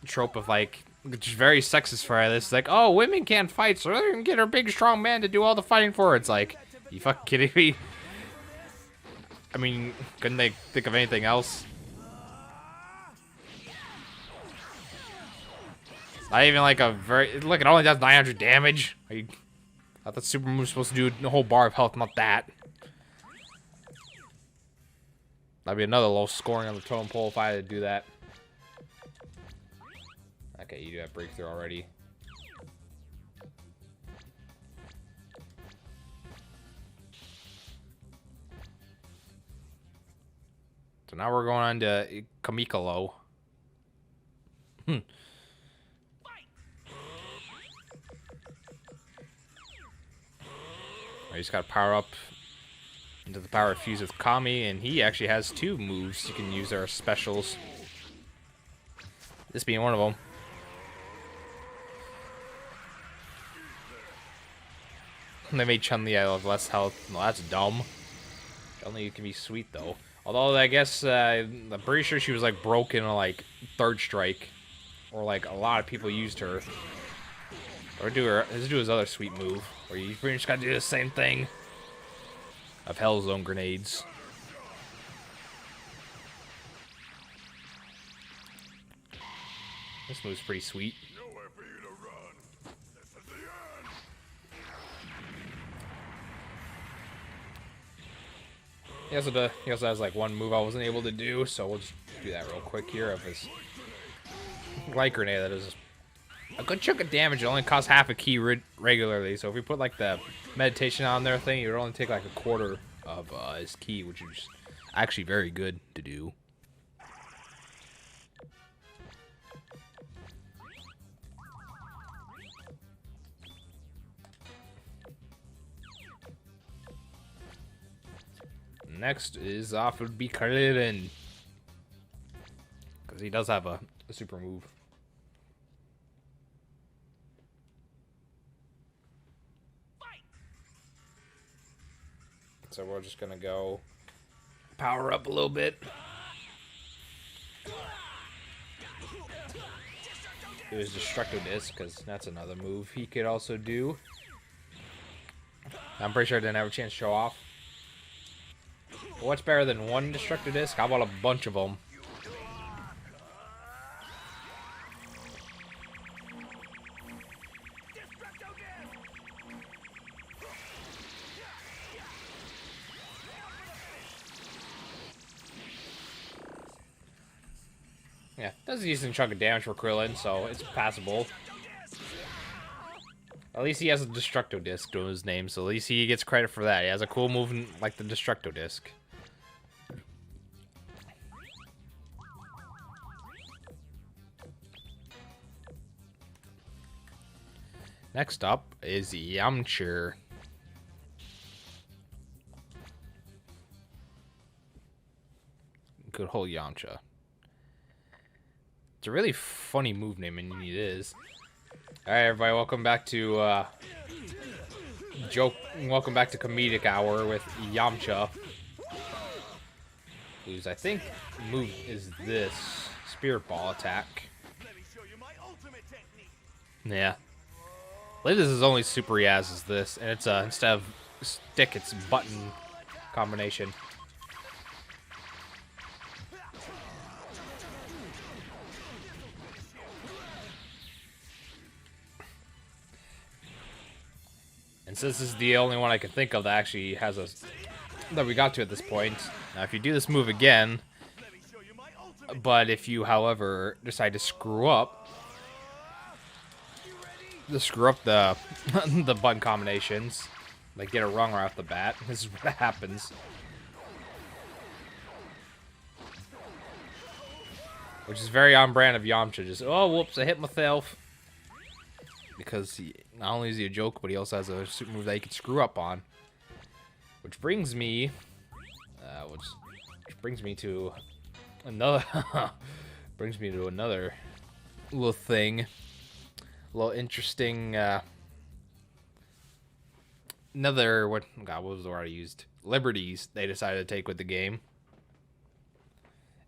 trope of like, which is very sexist for this. It's like, oh, women can't fight, so they're gonna get her big, strong man to do all the fighting for her. It's like, you fucking kidding me? I mean, couldn't they think of anything else? It's not even like a very... Look, it only does 900 damage. I thought the super move was supposed to do a whole bar of health, not that. That'd be another low scoring on the totem pole if I had to do that. Okay, you do have breakthrough already. So now we're going on to Kamikalo. You just gotta power up into the power fuse with Kami, and he actually has 2 moves you can use that are specials. This being one of them. They made Chun-Li have less health. Well, that's dumb. Chun-Li can be sweet though. Although I guess I'm pretty sure she was like broken on like 3rd strike, or like a lot of people used her. Or let's do his other sweet move, where you pretty much gotta do the same thing. Of Hellzone grenades. This move's pretty sweet. Nowhere for you to run. This is the end. He also has like one move I wasn't able to do, so we'll just do that real quick here of his light grenade. That is a good chunk of damage. It only costs half a key regularly, so if we put like the meditation on there thing, it would only take like a quarter of his key, which is actually very good to do. Next is off would be Krillin, because he does have a super move. So we're just gonna go power up a little bit. do his Destructo Disc, because that's another move he could also do. I'm pretty sure I didn't have a chance to show off. But what's better than one Destructo Disc? How about a bunch of them? Yeah, does a decent chunk of damage for Krillin, so it's passable. At least he has a Destructo Disc to his name, so at least he gets credit for that. He has a cool move like the Destructo Disc. Next up is Yamcha. Good old Yamcha. It's a really funny move name, and it is. Alright, everybody, welcome back to welcome back to Comedic Hour with Yamcha. Whose I think move is this Spirit Ball attack. Let me show you my ultimate technique. Yeah. I believe this is only super he has is this, and it's instead of stick, it's button combination. And since this is the only one I can think of that actually has a that we got to at this point. Now, if you do this move again, but if you, however, decide to screw up the the button combinations, like get it wrong right off the bat, this is what happens. Which is very on brand of Yamcha. Just, oh, whoops, I hit myself. Because not only is he a joke, but he also has a super move that he can screw up on. Which brings me, which brings me to another, little thing, a little interesting. What was the word I used? Liberties they decided to take with the game.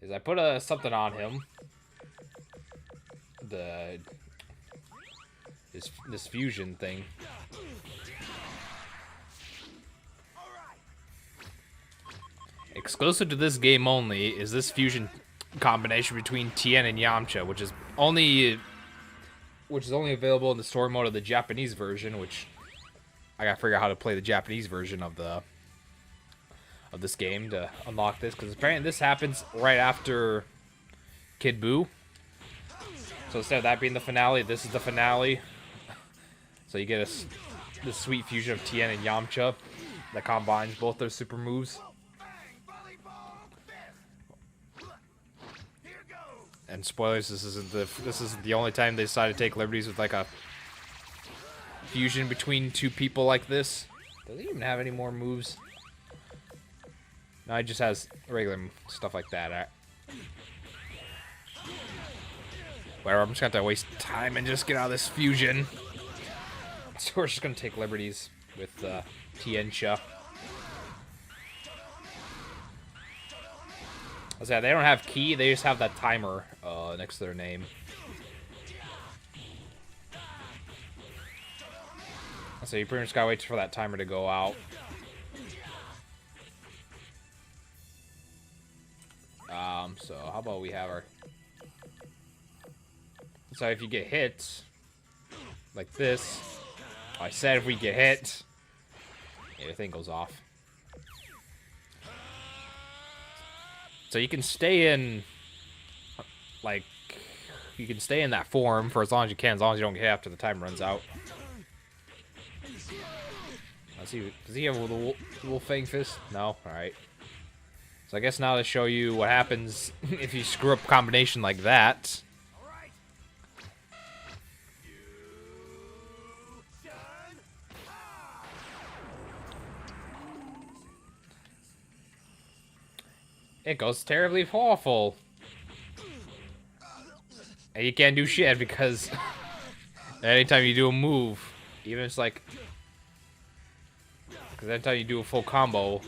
Is I put something on him. This fusion thing. Exclusive to this game only is this fusion combination between Tien and Yamcha, which is only available in the story mode of the Japanese version, which I gotta figure out how to play the Japanese version of this game to unlock this, because apparently this happens right after Kid Buu. So instead of that being the finale, this is the finale. So you get this sweet fusion of Tien and Yamcha that combines both their super moves. And spoilers, this is the only time they decided to take liberties with like a fusion between two people like this. Does he even have any more moves? No, he just has regular stuff like that. Whatever, I'm just gonna have to waste time and just get out of this fusion. So we're just gonna take liberties with Tiencha. I was saying, they don't have key, they just have that timer next to their name. So you pretty much gotta wait for that timer to go out. So how about we have our... So if you get hit, like this, I said if we get hit, yeah, the thing goes off. So you can stay in, like, you can stay in that form for as long as you can, as long as you don't get hit after the time runs out. Let's see, does he have a little Fang Fist? No? Alright. So I guess now to show you what happens if you screw up a combination like that. It goes terribly awful. And you can't do shit because anytime you do a move, even if it's like... Because anytime you do a full combo,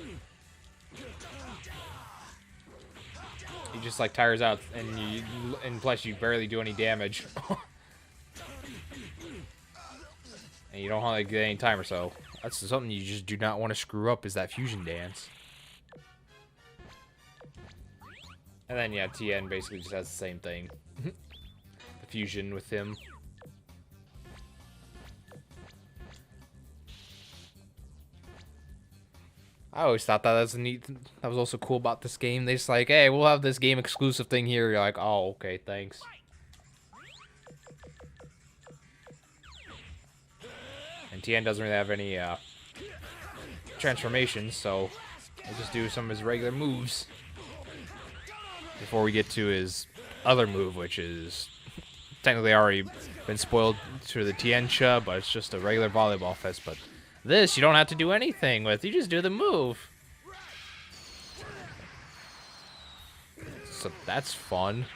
he just like tires out, and plus you barely do any damage. And you don't have like any time or so. That's something you just do not want to screw up, is that fusion dance. And then yeah, Tien basically just has the same thing. The fusion with him. I always thought that was neat. That was also cool about this game. They just like, hey, we'll have this game exclusive thing here. You're like, oh, okay, thanks. And Tien doesn't really have any transformations, so we'll just do some of his regular moves before we get to his other move, which is technically already been spoiled through the Tiencha, but it's just a regular volleyball fest. But this, you don't have to do anything with. You just do the move. So that's fun.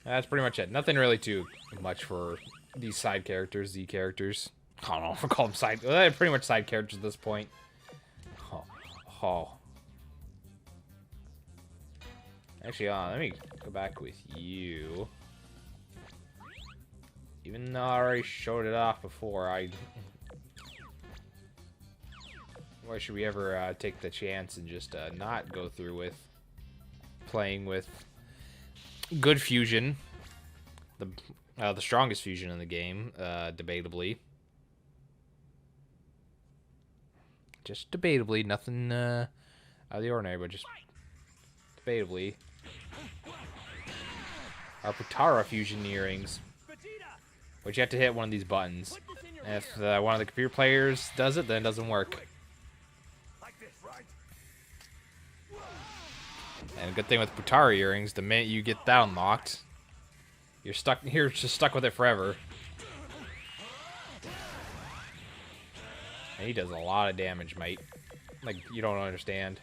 That's pretty much it. Nothing really too much for these side characters, Z characters. I don't know if I call them side. They're pretty much side characters at this point. Oh. Actually, let me go back with you. Even though I already showed it off before, why should we ever take the chance and just not go through with playing with good fusion, the strongest fusion in the game, debatably. Just debatably, nothing out of the ordinary, but just debatably. Our Putara fusion earrings, which you have to hit one of these buttons. And if one of the computer players does it, then it doesn't work. And a good thing with Putara earrings, the minute you get that unlocked, you're just stuck with it forever. And he does a lot of damage, mate. Like, you don't understand.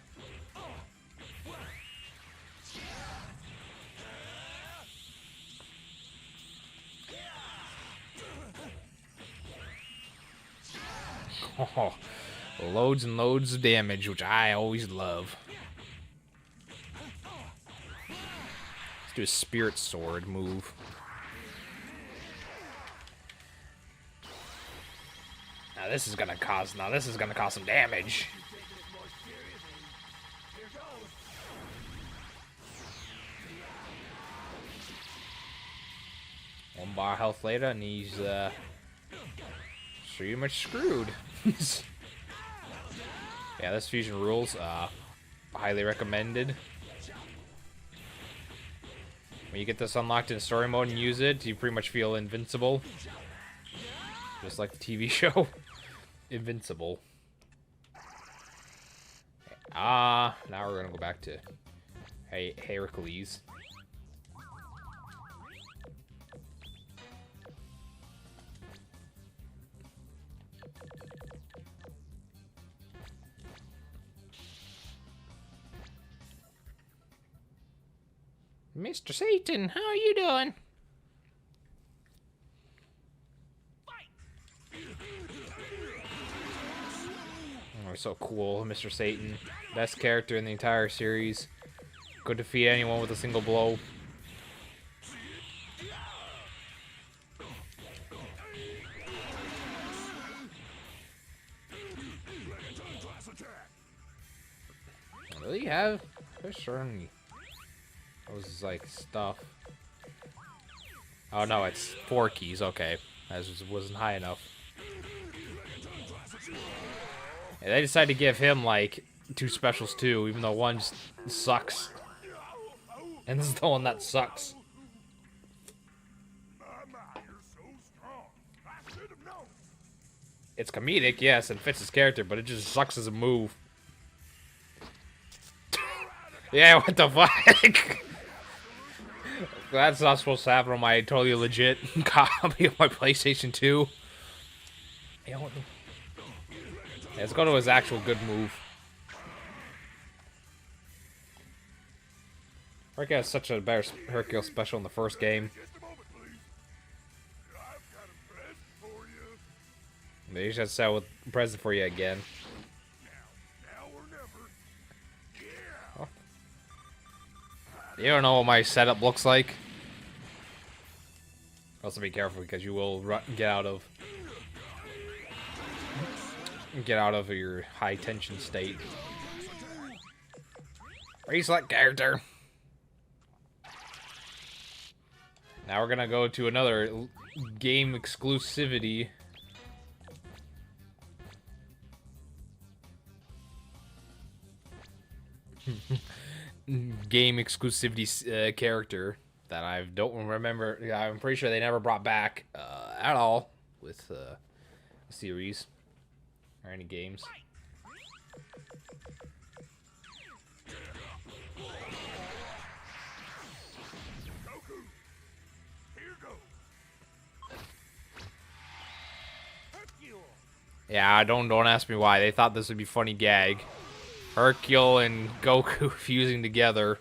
Oh, loads and loads of damage, which I always love. Let's do a spirit sword move. Now this is gonna cause some damage. One bar health later, and he's pretty much screwed. Yeah, this fusion rules. Highly recommended. When you get this unlocked in story mode and use it, you pretty much feel invincible. Just like the TV show. Invincible. Now we're gonna go back to Heracles. Mr. Satan, how are you doing? Oh, so cool, Mr. Satan. Best character in the entire series. Could defeat anyone with a single blow. Really have? There's certainly those like stuff. Oh no, it's 4 keys. Okay, that wasn't high enough. Yeah, they decided to give him like 2 specials too, even though one just sucks. And this is the one that sucks. It's comedic, yes, and fits his character, but it just sucks as a move. Yeah, what the fuck? That's not supposed to happen on my totally legit copy of my PlayStation 2. Yeah, let's go to his actual good move. Hercules has such a better Hercules special in the first game. They just have to sell a present for you again. You don't know what my setup looks like. Also be careful because you will get out of your high tension state. Reselect character. Now we're gonna go to another game exclusivity. Game exclusivity character that I don't remember. I'm pretty sure they never brought back at all with the series or any games. Yeah, don't ask me why. They thought this would be a funny gag. Hercule and Goku fusing together.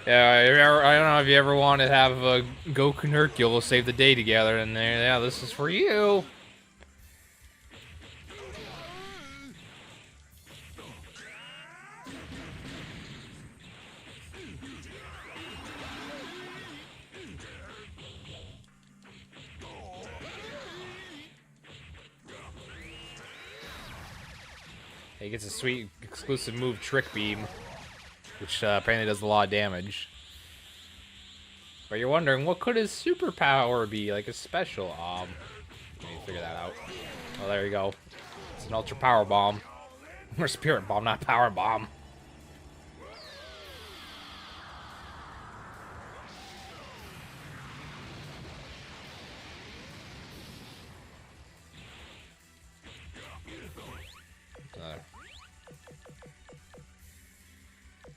Yeah, I don't know if you ever want to have Goku and Hercule save the day together, and yeah, this is for you. He gets a sweet exclusive move, Trick Beam, which apparently does a lot of damage. But you're wondering, what could his superpower be? Like a special? Let me figure that out. Oh, there you go. It's an Ultra Power Bomb. Or Spirit Bomb, not Power Bomb.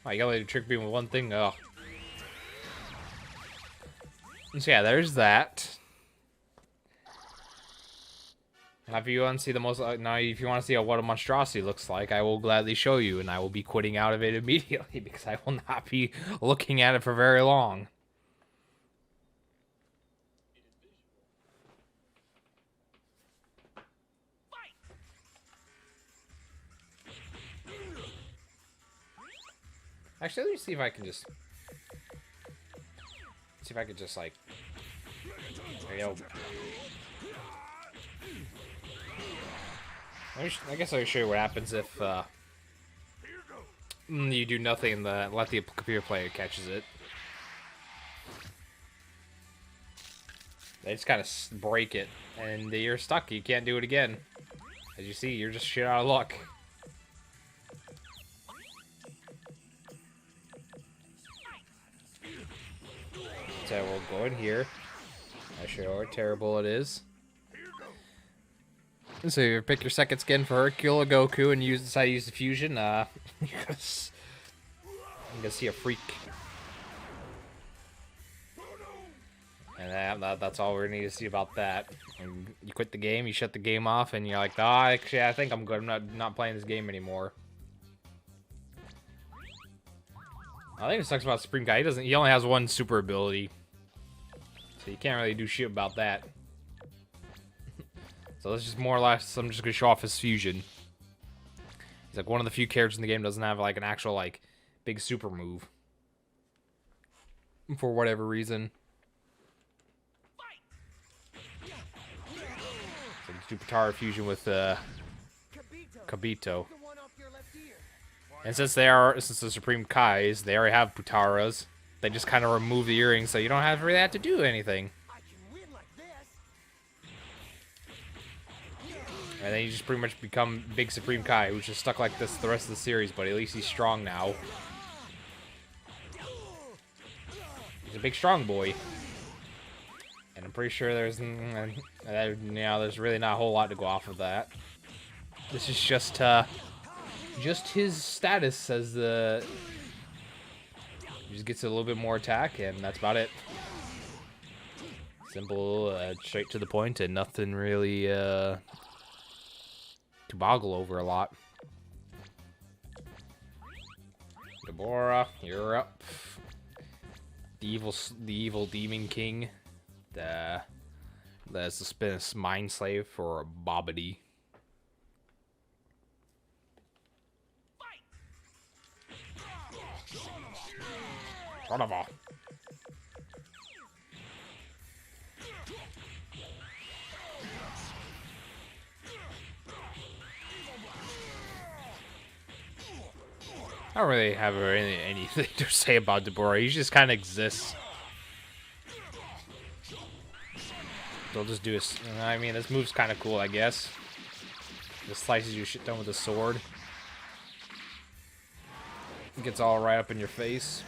Oh, you gotta Trick Beam with one thing? Oh. So yeah, there's that. Now, if you want to see the most, if you want to see what a monstrosity looks like, I will gladly show you, and I will be quitting out of it immediately because I will not be looking at it for very long. Actually, let me see if I can just... See if I could just, like... There you go. I guess I'll show you what happens if, you do nothing and let the computer player catches it. They just kind of break it, and you're stuck. You can't do it again. As you see, you're just shit out of luck. So we'll go in here. I'll show you how terrible it is. So you pick your second skin for Hercule or Goku and decide to use the fusion. You're gonna see a freak. And that's all we need to see about that. And you quit the game, you shut the game off, and you're like, oh, actually, I think I'm good. I'm not playing this game anymore. I think it sucks about Supreme Kai. He only has one super ability, so you can't really do shit about that. So this is just more or less, I'm just gonna show off his fusion. He's like one of the few characters in the game that doesn't have like an actual like big super move for whatever reason. So let's do Potara fusion with Kabito. And since the Supreme Kais, they already have Putaras. They just kind of remove the earrings, so you don't really have to do anything. And then you just pretty much become Big Supreme Kai, who's just stuck like this the rest of the series, but at least he's strong now. He's a big strong boy. And I'm pretty sure there's really not a whole lot to go off of that. This is just his status as the... He just gets a little bit more attack, and that's about it. Simple, straight to the point, and nothing really to boggle over a lot. Deborah, you're up. The evil demon king. That's the spin mind slave for Babidi. Son of a... I don't really have anything to say about Deborah. He just kind of exists. They'll just do this. I mean, this move's kind of cool, I guess. Just slices your shit down with a sword. It gets all right up in your face.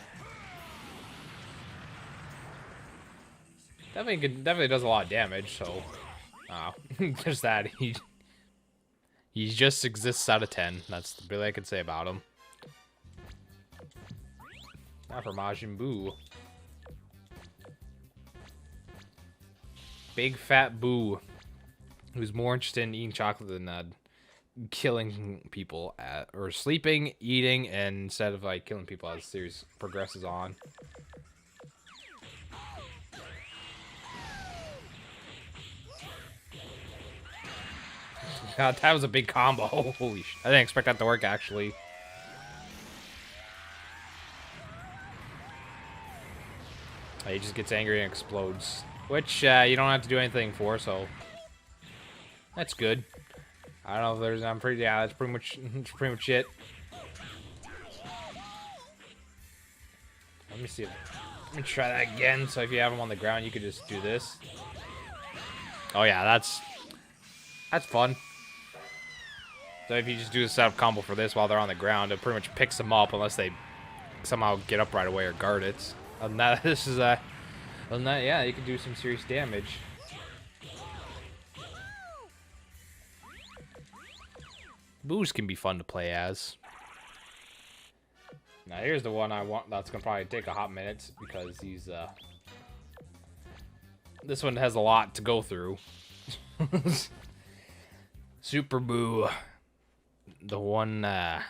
Definitely does a lot of damage. So, there's that. He just exists out of 10. That's really I can say about him. Now for Majin Buu. Big fat Buu, who's more interested in eating chocolate than killing people or sleeping, eating, and instead of like killing people as the series progresses on. God, that was a big combo. Holy shit. I didn't expect that to work actually. He just gets angry and explodes. Which, you don't have to do anything for, so... That's good. I don't know if there's... yeah, that's pretty much it. Let me see. Let me try that again. So if you have them on the ground, you could just do this. Oh yeah, that's fun. So if you just do a setup combo for this while they're on the ground, it pretty much picks them up unless they somehow get up right away or guard it. Other than that, this is other than that, yeah, you can do some serious damage. Boos can be fun to play as. Now here's the one I want. That's gonna probably take a hot minute because he's this one has a lot to go through. Super Buu, the one that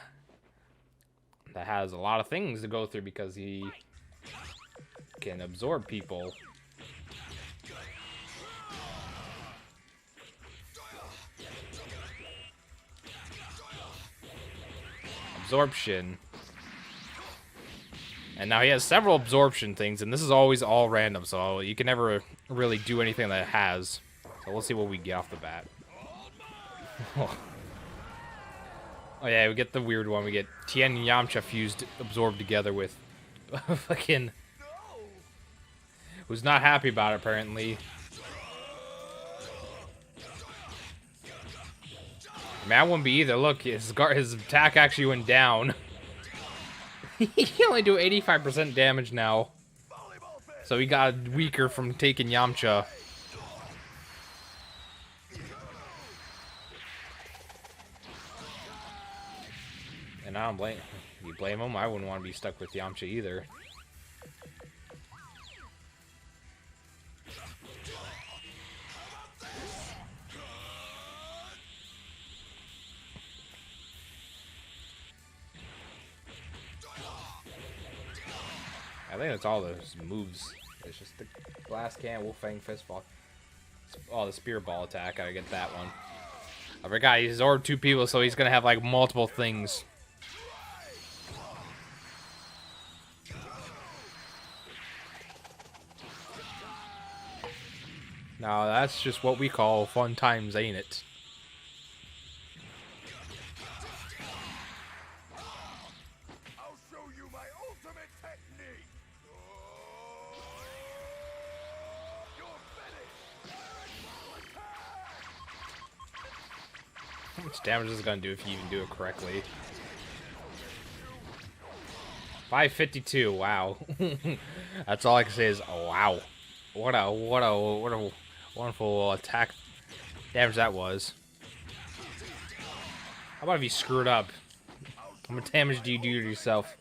has a lot of things to go through because he can absorb people. Absorption. And now he has several absorption things, and this is always all random, so you can never really do anything that it has. So let's see what we get off the bat. Oh yeah, we get the weird one. We get Tien and Yamcha fused, absorbed together with fucking... Who's not happy about it, apparently. Man, I wouldn't be either. Look, his attack actually went down. He can only do 85% damage now. So he got weaker from taking Yamcha. And I don't blame... You blame him? I wouldn't want to be stuck with Yamcha either. I think that's all those moves. It's just the glass can, Wolf Fang, Fistball. Oh, the Spear Ball attack. Gotta get that one. I forgot he's ordered 2 people, so he's gonna have like multiple things. Now that's just what we call fun times, ain't it? I'll show you my ultimate technique. You're finished. How much damage is it gonna do if you even do it correctly? 552. Wow. That's all I can say is, oh, wow. What a wonderful attack damage that was. How about if you screw it up? How much damage do you do to yourself?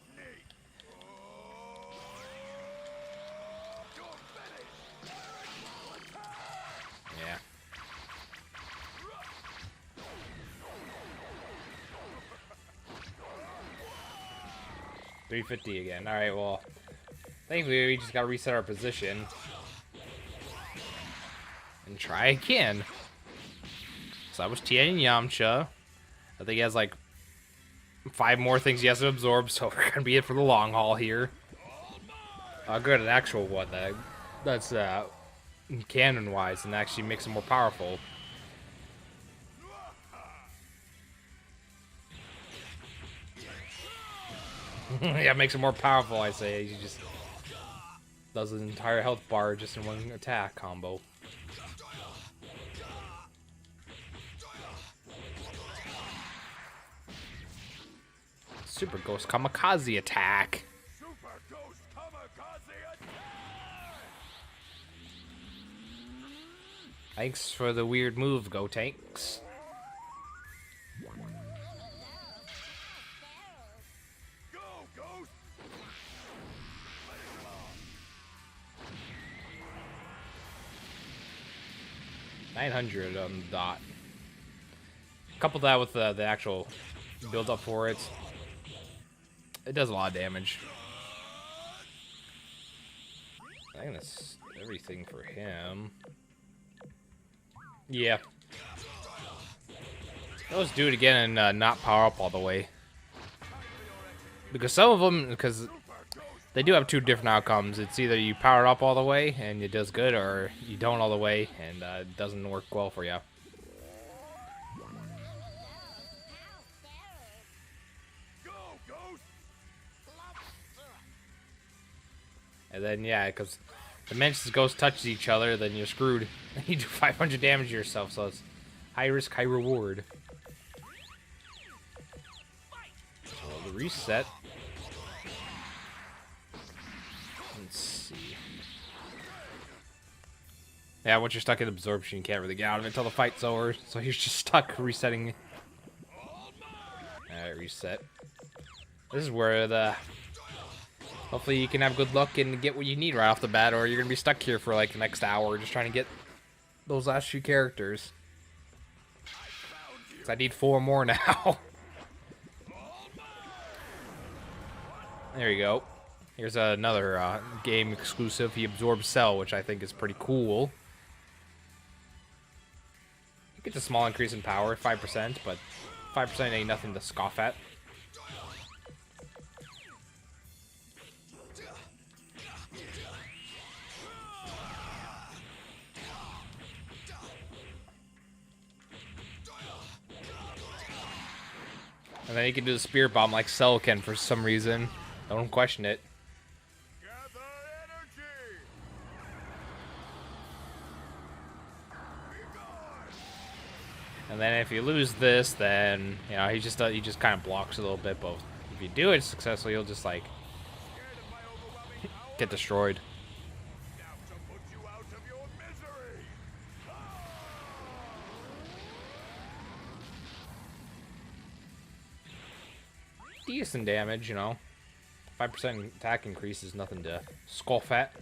Yeah. $350 again. Alright, well, thankfully we just gotta reset our position. And try again. So that was Tien and Yamcha. I think he has like 5 more things he has to absorb, so we're gonna be it for the long haul here. good an actual one that's canon wise and actually makes it more powerful. Yeah, it makes it more powerful, I say. He just does an entire health bar just in one attack combo. Super Ghost Kamikaze attack. Super Ghost Kamikaze attack! Thanks for the weird move, Go Tanks. Go, Ghost! 900 on the dot. Couple that with the actual build up for it. It does a lot of damage. I think that's everything for him. Yeah. Let's do it again and not power up all the way. Because some of them, because they do have two different outcomes. It's either you power up all the way and it does good, or you don't all the way and it doesn't work well for you. And then, yeah, because the Mantis Ghost touches each other, then you're screwed. You do 500 damage to yourself, so it's high risk, high reward. So the reset. Let's see. Yeah, once you're stuck in absorption, you can't really get out of it until the fight's over, so you're just stuck resetting. Alright, reset. This is where the... Hopefully you can have good luck and get what you need right off the bat, or you're gonna be stuck here for like the next hour just trying to get those last few characters. 'Cause I need 4 more now. There you go. Here's another game exclusive. He absorbs Cell, which I think is pretty cool. He gets a small increase in power, 5%, but 5% ain't nothing to scoff at. And then you can do the spear bomb like Cell can for some reason. Don't question it. Gather energy! And then if you lose this, then you know he just kind of blocks a little bit. But if you do it successfully, you'll just like get destroyed. Now to put you out of your misery! Decent damage, you know. 5% attack increase is nothing to scoff at.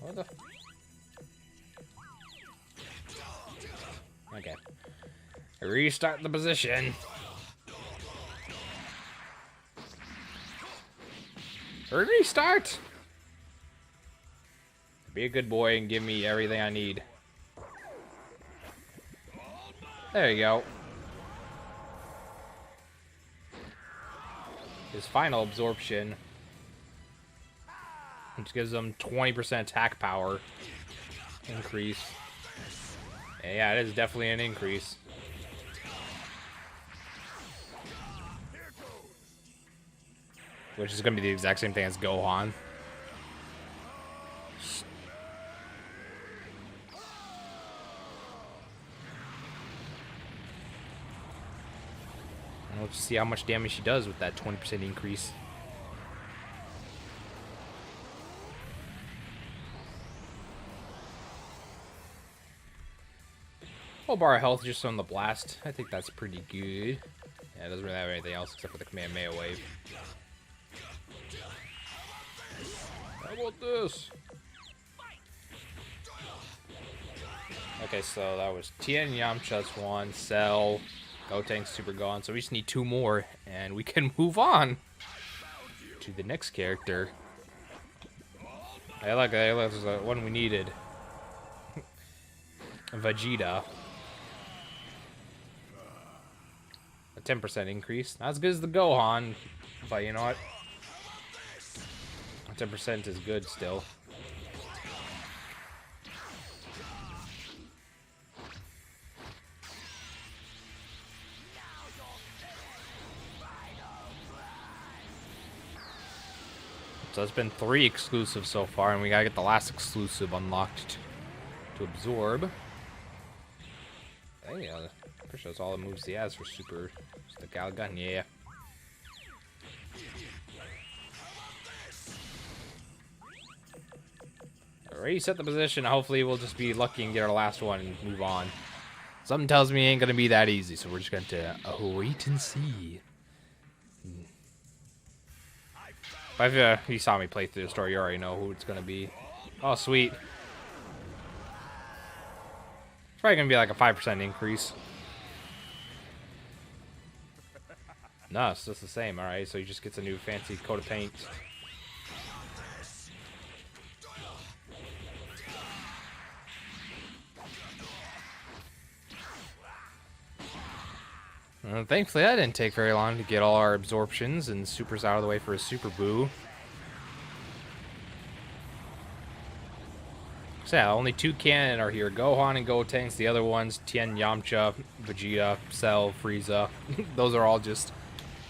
What the? Okay. Restart the position. Restart! Be a good boy and give me everything I need. There you go. His final absorption, which gives him 20% attack power increase. And yeah, it is definitely an increase. Which is going to be the exact same thing as Gohan. Let's see how much damage she does with that 20% increase. Full bar of health just on the blast. I think that's pretty good. Yeah, it doesn't really have anything else except for the Kamehameha wave. How about this? Okay, so that was Tien, Yamcha's one, Cell, Gotenks, Super Gohan. So we just need 2 more, and we can move on to the next character. I like that. That was the one we needed. Vegeta. 10% increase. Not as good as the Gohan, but you know what? 10% is good still. So it's been 3 exclusives so far, and we gotta get the last exclusive unlocked to absorb. I think, yeah, pretty sure that's all the moves he has for Super. Just the Gal Gun, yeah. Already set the position. Hopefully we'll just be lucky and get our last one and move on. Something tells me it ain't gonna be that easy, so we're just going to wait and see. If you saw me play through the story, you already know who it's gonna be. Oh, sweet. It's probably gonna be like a 5% increase. No, it's just the same. Alright, so he just gets a new fancy coat of paint. Thankfully, that didn't take very long to get all our absorptions and supers out of the way for a Super Boo. So yeah, only 2 canon are here. Gohan and Gotenks. The other ones, Tien, Yamcha, Vegeta, Cell, Frieza. Those are all just...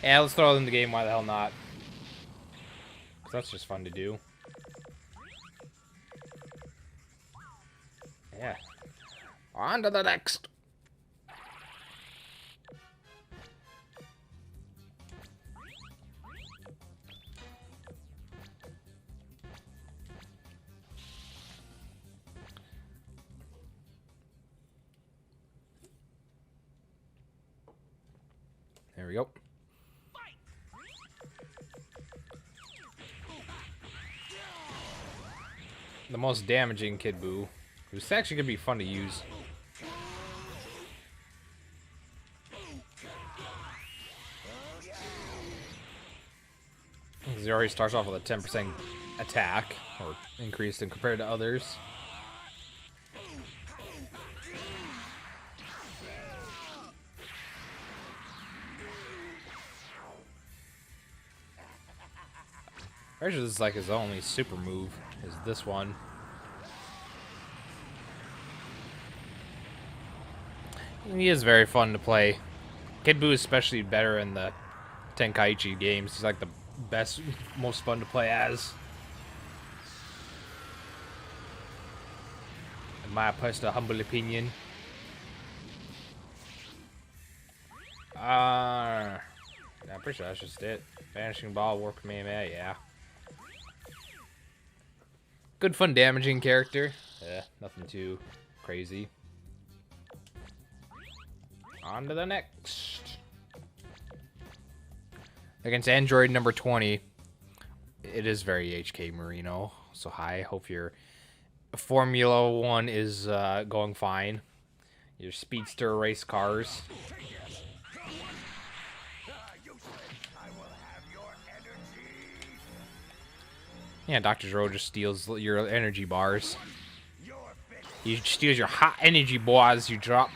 Yeah, let's throw them in the game. Why the hell not? 'Cause that's just fun to do. Yeah. On to the next. There we go. The most damaging Kid Buu. It's actually gonna be fun to use. Because he already starts off with a 10% attack, or increased in compared to others. Pretty sure this is like his only super move, is this one. He is very fun to play. Kid Buu is especially better in the Tenkaichi games. He's like the best, most fun to play as. In my personal humble opinion. I'm pretty sure that's just it. Vanishing Ball, War Kamehameha, yeah. Good fun damaging character. Yeah, nothing too crazy. On to the next. Against Android number 20. It is very HK Marino. So hi, hope your Formula 1 is going fine. Your speedster race cars. Yeah, Dr. Zero just steals your energy bars. He steals your hot energy bars you drop.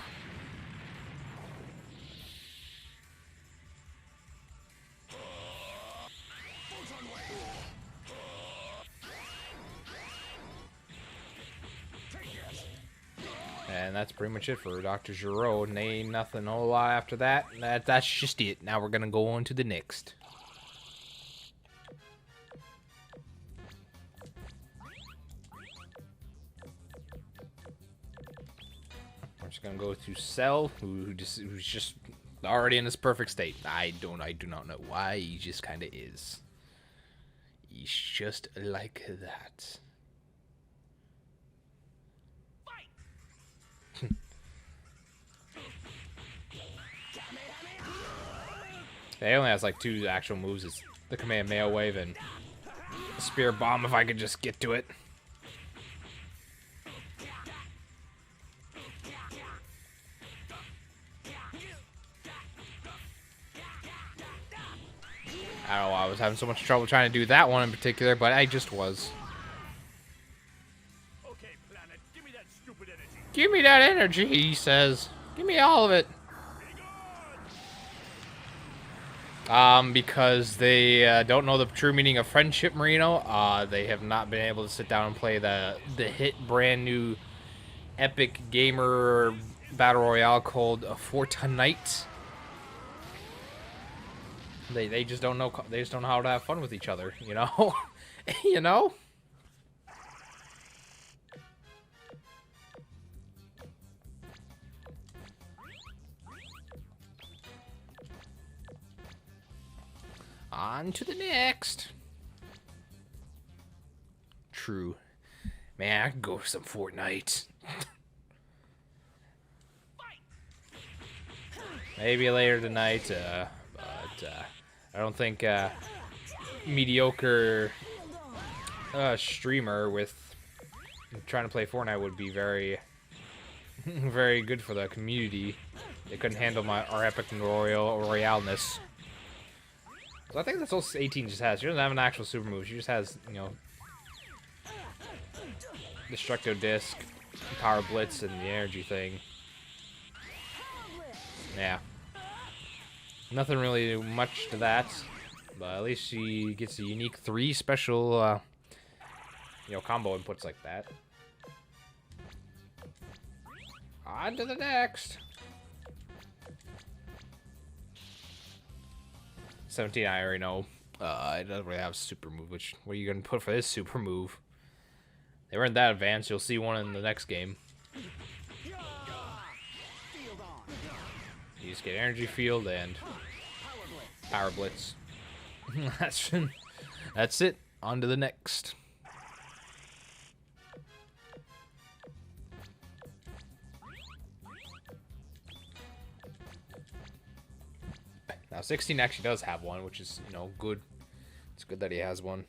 And that's pretty much it for Dr. Zero. Ain't nothing a whole lot after that. That's just it. Now we're gonna go on to the next. We're just gonna go to Cell, who's just already in his perfect state. I do not know why. He just kind of is. He's just like that. He only has like 2 actual moves. It's the Kamehameha Wave and Spear Bomb, if I could just get to it. I don't know why I was having so much trouble trying to do that one in particular, but I just was. Okay, planet, give me that stupid energy. Give me that energy, he says. Give me all of it. Because they don't know the true meaning of friendship, Marino. They have not been able to sit down and play the hit brand new epic gamer battle royale called Fortnite. They just don't know. They just don't know how to have fun with each other. You know, you know. On to the next. True. Man, I could go for some Fortnite. Maybe later tonight, but I don't think mediocre streamer with trying to play Fortnite would be very, very good for the community. They couldn't handle our epic royale-ness. So I think that's all 18 just has. She doesn't have an actual super move. She just has, you know, Destructo Disc, Power Blitz, and the energy thing. Yeah. Nothing really much to that. But at least she gets a unique 3 special, you know, combo inputs like that. On to the next. 17, I already know. It doesn't really have a super move, which, what are you going to put for this super move? They weren't that advanced. You'll see one in the next game. You just get energy field and power blitz. That's it. On to the next. Now 16 actually does have one, which is, you know, good. It's good that he has one.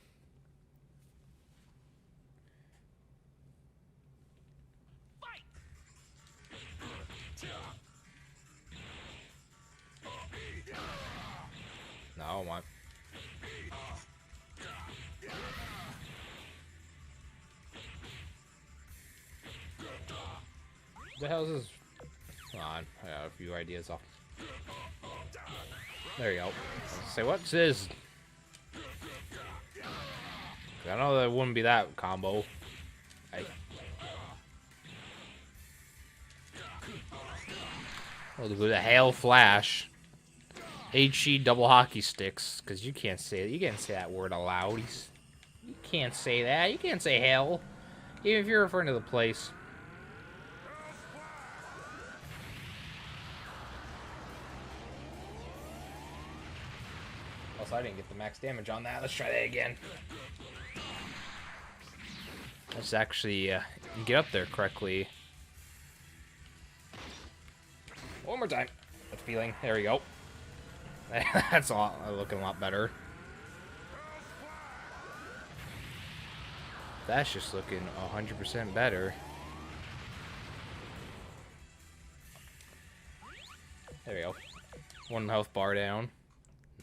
No, I don't want. The hell is this? Hold on, I got a few ideas off. There you go. Say what's this? I know that wouldn't be that combo. We'll do the hail flash. HE double hockey sticks, because you can't say that word aloud. You can't say that. You can't say hell, even if you're referring to the place. Also, I didn't get the max damage on that. Let's try that again. Let's actually get up there correctly. One more time. That feeling. There we go. That's looking a lot better. That's just looking 100% better. There we go. 1 health bar down.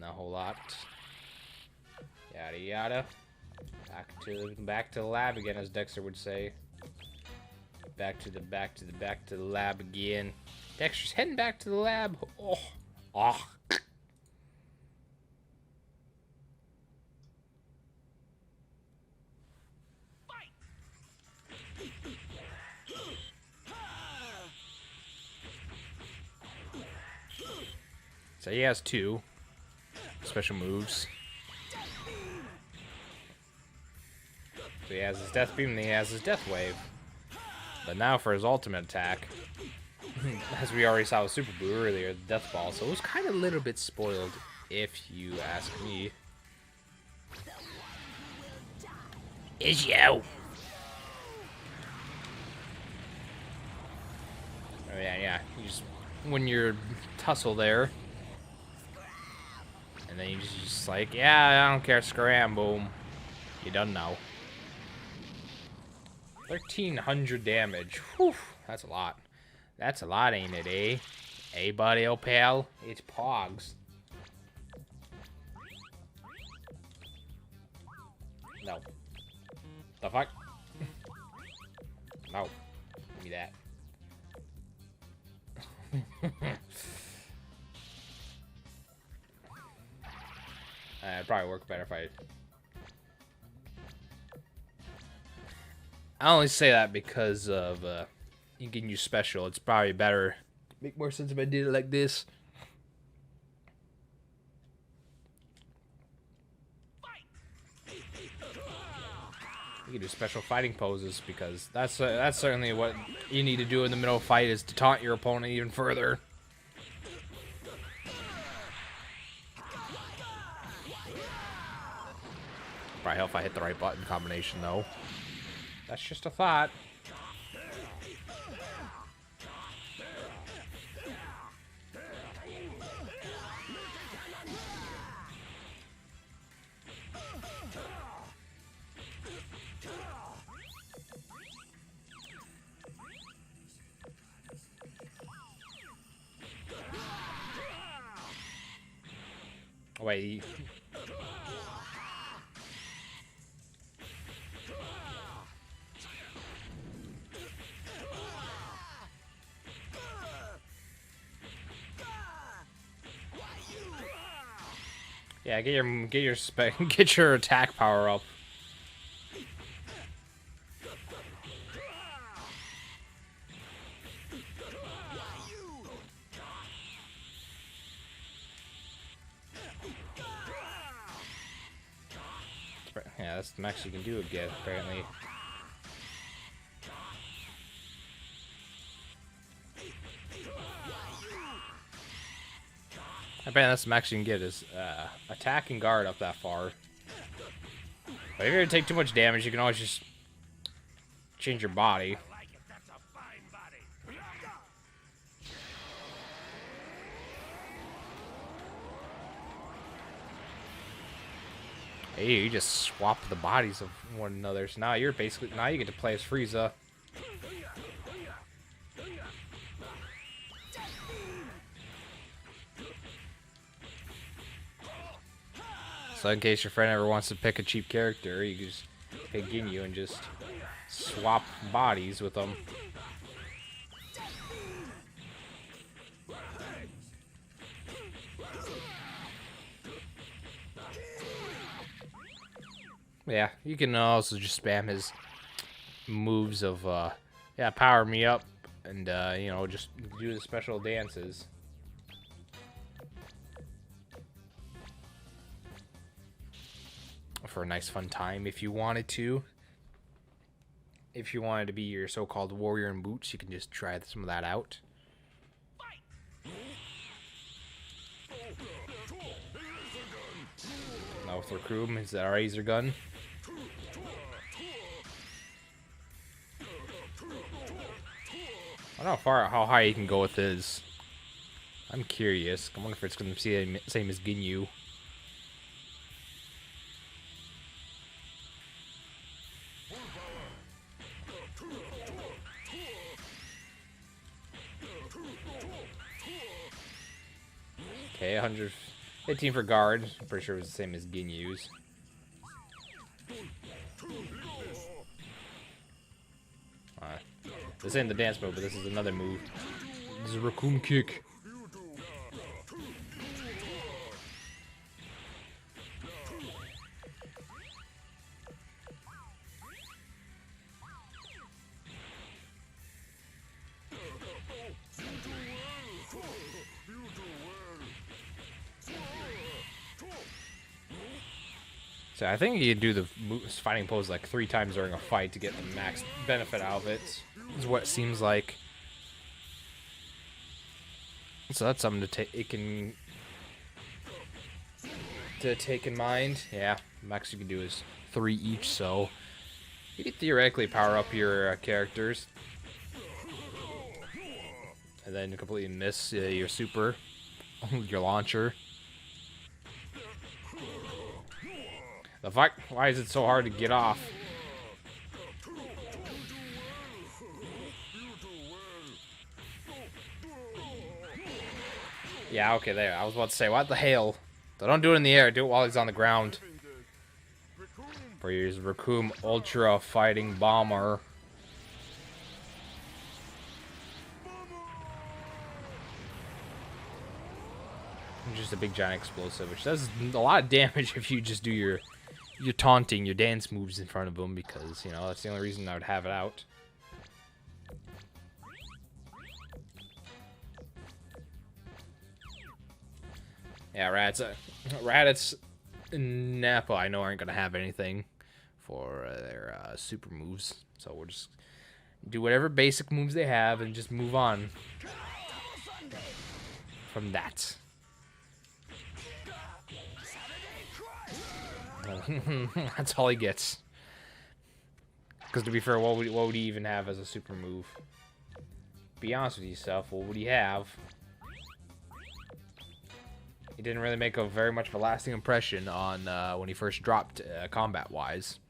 Not a whole lot. Yada yada. Back to the lab again, as Dexter would say. Back to the lab again. Dexter's heading back to the lab. Oh. Oh. So he has 2 special moves. So he has his Death Beam and he has his Death Wave. But now for his ultimate attack, as we already saw with Super Boo earlier, the Death Ball. So it was kind of a little bit spoiled, if you ask me. Is you? Oh yeah. You just when you're tussle there. And then you just like, yeah, I don't care, scram, boom. You done now. 1,300 damage. Whew, that's a lot. That's a lot, ain't it, eh? Hey, buddy, old pal. It's Pogs. No. The fuck? No. Give me that. it'd probably work better if I only say that because of you can use special. It's probably better. Make more sense if I did it like this. You can do special fighting poses because that's certainly what you need to do in the middle of a fight, is to taunt your opponent even further. Probably help if I hit the right button combination though. That's just a thought. Wait. Yeah, get your attack power up. Yeah, that's the max you can do again, apparently. I bet that's the max you can get is attack and guard up that far. But if you're gonna take too much damage, you can always just change your body. I like it. That's a fine body. Hey, you just swap the bodies of one another. So now you're basically, now you get to play as Frieza. So in case your friend ever wants to pick a cheap character, you can just pick Ginyu and just swap bodies with them. Yeah, you can also just spam his moves of, yeah, power me up, and, you know, just do the special dances. For a nice fun time, if you wanted to. If you wanted to be your so-called warrior in boots, you can just try some of that out. Now with Recruit, is that our laser gun? I don't know how high you can go with his. I'm curious. I wonder if it's going to be the same as Ginyu. Okay, 115 for guard. I'm pretty sure it was the same as Ginyu's. This ain't the dance move, but this is another move. This is a raccoon kick. So I think you do the fighting pose like 3 times during a fight to get the max benefit out of it. Is what it seems like. So that's something to take in mind. Yeah, max you can do is 3 each, so you could theoretically power up your characters, and then completely miss your super, your launcher. The fuck? Why is it so hard to get off? Yeah, okay, there. I was about to say, what the hell? So don't do it in the air. Do it while he's on the ground. For your Raccoon Ultra Fighting Bomber. just a big giant explosive, which does a lot of damage if you just do your taunting, your dance moves in front of him, because, you know, that's the only reason I would have it out. Yeah, Raditz and Nappa, I know, aren't going to have anything for their super moves, so we'll just do whatever basic moves they have and just move on from that. That's all he gets. Because to be fair, what would he even have as a super move? Be honest with yourself, what would he have? He didn't really make a very much of a lasting impression on when he first dropped combat-wise.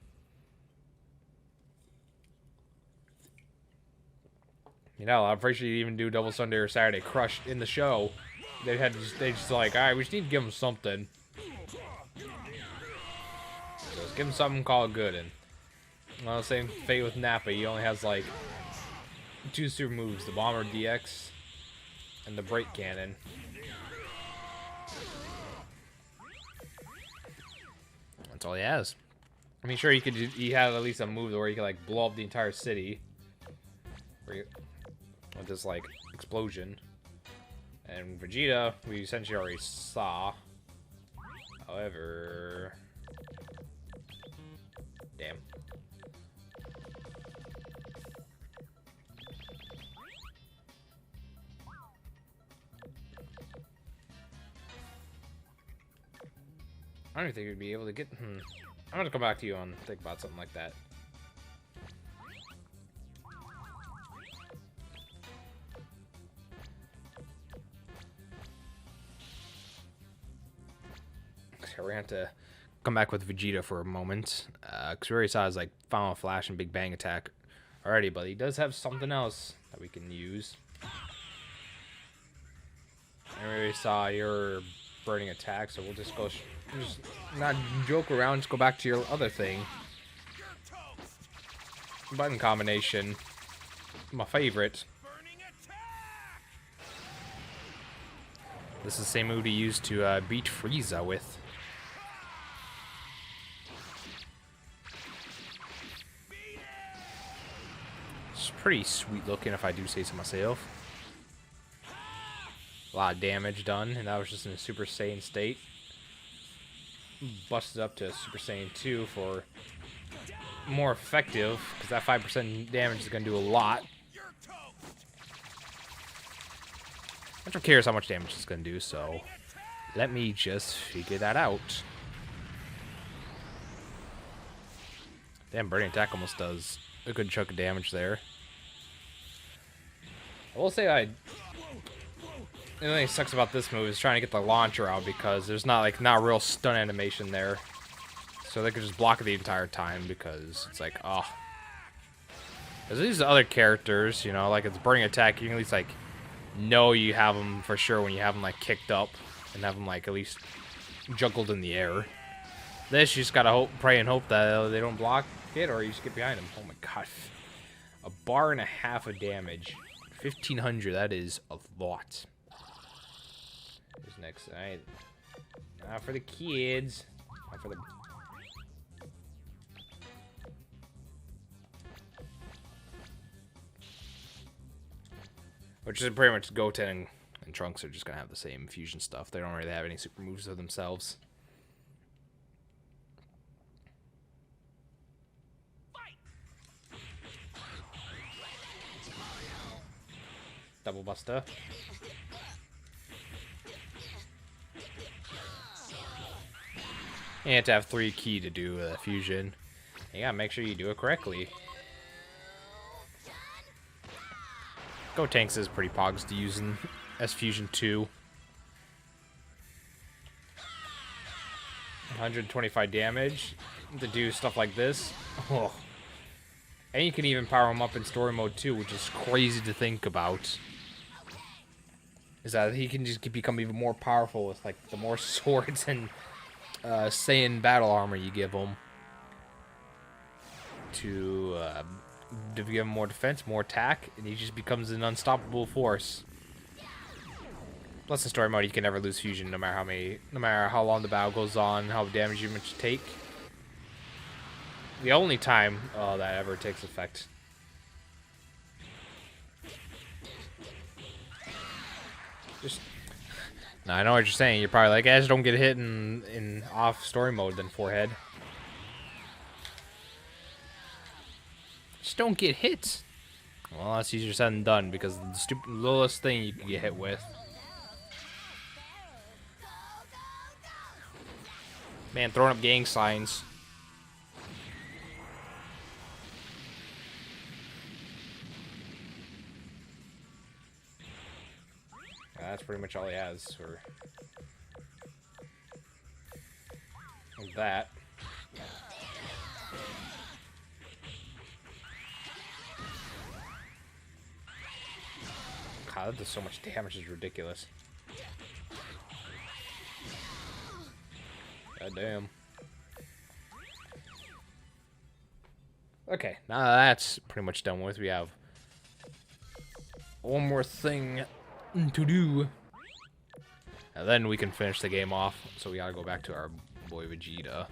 You know, I'm pretty sure you even do Double Sunday or Saturday Crush in the show. They just like, all right, we just need to give him something. So let's give him something, call it good. And well, same fate with Nappa. He only has like 2 super moves: the Bomber DX and the Break Cannon. That's all he has. I mean, sure, he had at least a move where he could like blow up the entire city with this like explosion. And Vegeta, we essentially already saw. However, damn. I don't think we'd be able to get. I'm gonna come back to you on think about something like that. So we're gonna have to come back with Vegeta for a moment, because we already saw his like Final Flash and Big Bang Attack already, but he does have something else that we can use. And we already saw your Burning Attack, so we'll just go, just not joke around, just go back to your other thing. Button combination, my favorite. This is the same move he used to beat Frieza with. It's pretty sweet looking, if I do say so myself. A lot of damage done, and that was just in a Super Saiyan state. Busted up to Super Saiyan 2 for more effective, because that 5% damage is going to do a lot. I'm not curious how much damage it's going to do, so let me just figure that out. Damn, Burning Attack almost does a good chunk of damage there. I will say the only thing that sucks about this move is trying to get the launcher out, because there's not real stun animation there. So they could just block it the entire time, because it's like, oh. Because these other characters, you know, like it's Burning Attack, you can at least like know you have them for sure when you have them like kicked up and have them like at least juggled in the air. This, you just gotta hope, pray and hope that they don't block it, or you just get behind them. Oh my god. 1.5 bar of damage. 1,500, that is a lot. Who's next? Alright. Not for the kids. Not for the... Which is pretty much Goten and Trunks are just gonna have the same fusion stuff. They don't really have any super moves of themselves. Double Buster. You have to have 3 ki to do fusion. You gotta make sure you do it correctly. Gotenks is pretty pogs to use in S-Fusion 2. 125 damage to do stuff like this. Oh. And you can even power him up in story mode too, which is crazy to think about. Is that he can just become even more powerful with like the more swords and Saiyan battle armor you give him. To give him more defense, more attack, and he just becomes an unstoppable force. Plus in story mode, you can never lose fusion, no matter how long the battle goes on, how damage you much take. The only time that ever takes effect. Just, now I know what you're saying. You're probably like, "Just don't get hit in off story mode, then forehead." Just don't get hit. Well, that's easier said than done because the stupid littlest thing you can get hit with. Man, throwing up gang signs. That's pretty much all he has for that. God, that does so much damage, it's ridiculous. God damn. Okay, now that that's pretty much done with, we have one more thing to do. And then we can finish the game off. So we gotta go back to our boy Vegeta.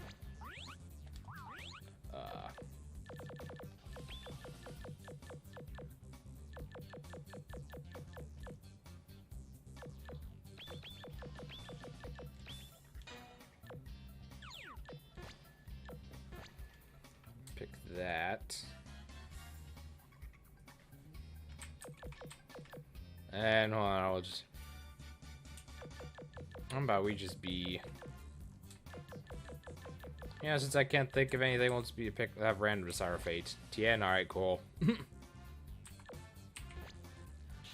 Pick that. And hold on, I'll just... How about we just be... Yeah, since I can't think of anything, let's be pick have random Desire Fate. Tien, alright, cool.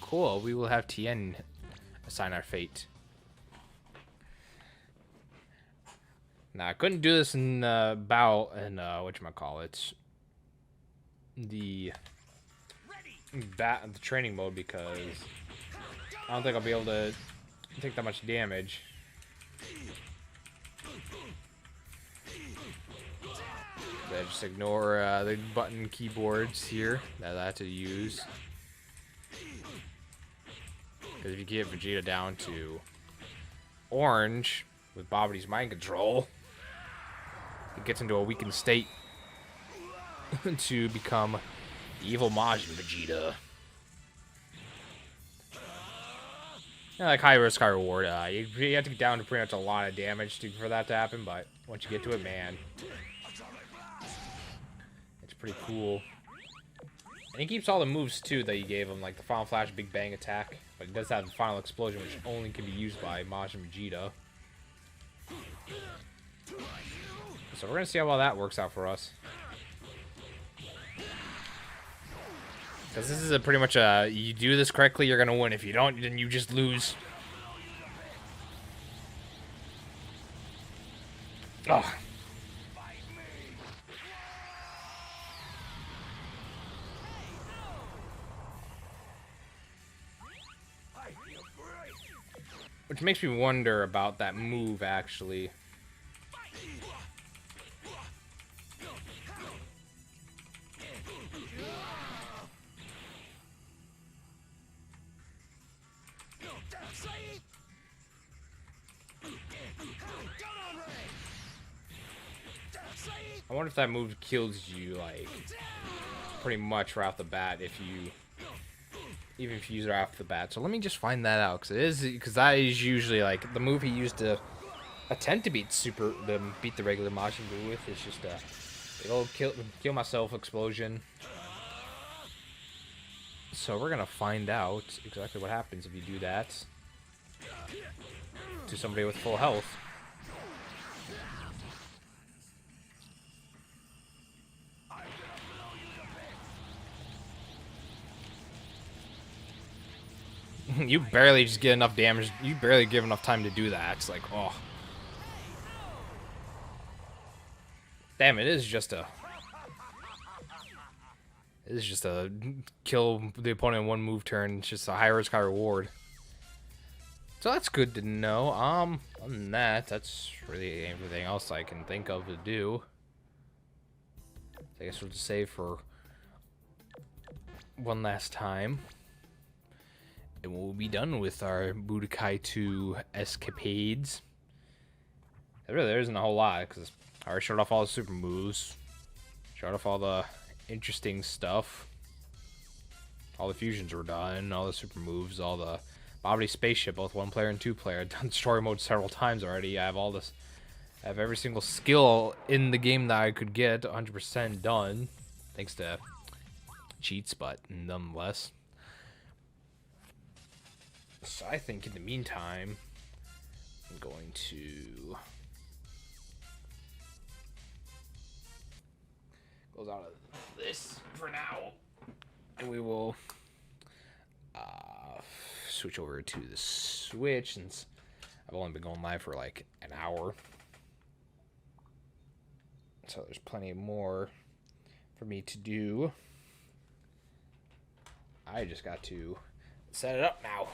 Cool, we will have Tien assign our fate. Now, I couldn't do this in Bow and whatchamacallit, the training mode because I don't think I'll be able to take that much damage. So just ignore the button keyboards here that I have to use. Because if you get Vegeta down to orange with Babidi's mind control, it gets into a weakened state to become evil Majin Vegeta. Yeah, like high risk, high reward. You have to get down to pretty much a lot of damage for that to happen, but once you get to it, man, it's pretty cool. And he keeps all the moves too that you gave him, like the Final Flash, Big Bang attack, but he does have the Final Explosion, which only can be used by Majin Vegeta. So we're gonna see how well that works out for us. Because this is a pretty much a, you do this correctly, you're gonna win. If you don't, then you just lose. Ugh. Which makes me wonder about that move, actually. I wonder if that move kills you, like, pretty much right off the bat, if you, even if you use it right off the bat. So let me just find that out, because that is usually, like, the move he used to attempt to beat the regular Majin Buu with. It's just a big old kill myself explosion. So we're gonna find out exactly what happens if you do that to somebody with full health. You barely just get enough damage. You barely give enough time to do that. It's like, oh. Damn, it is just a kill the opponent in one move turn. It's just a high risk, high reward. So that's good to know. Other than that, that's really everything else I can think of to do. I guess we'll just save for one last time. And we'll be done with our Budokai 2 escapades. There isn't a whole lot, because I already showed off all the super moves. Showed off all the interesting stuff. All the fusions were done, all the super moves, all the Babidi Spaceship, both 1-player and 2-player. I've done story mode several times already. I have all this. I have every single skill in the game that I could get 100% done. Thanks to cheats, but nonetheless. So I think in the meantime, I'm going to close out of this for now. And we will switch over to the Switch, since I've only been going live for like an hour. So there's plenty more for me to do. I just got to set it up now.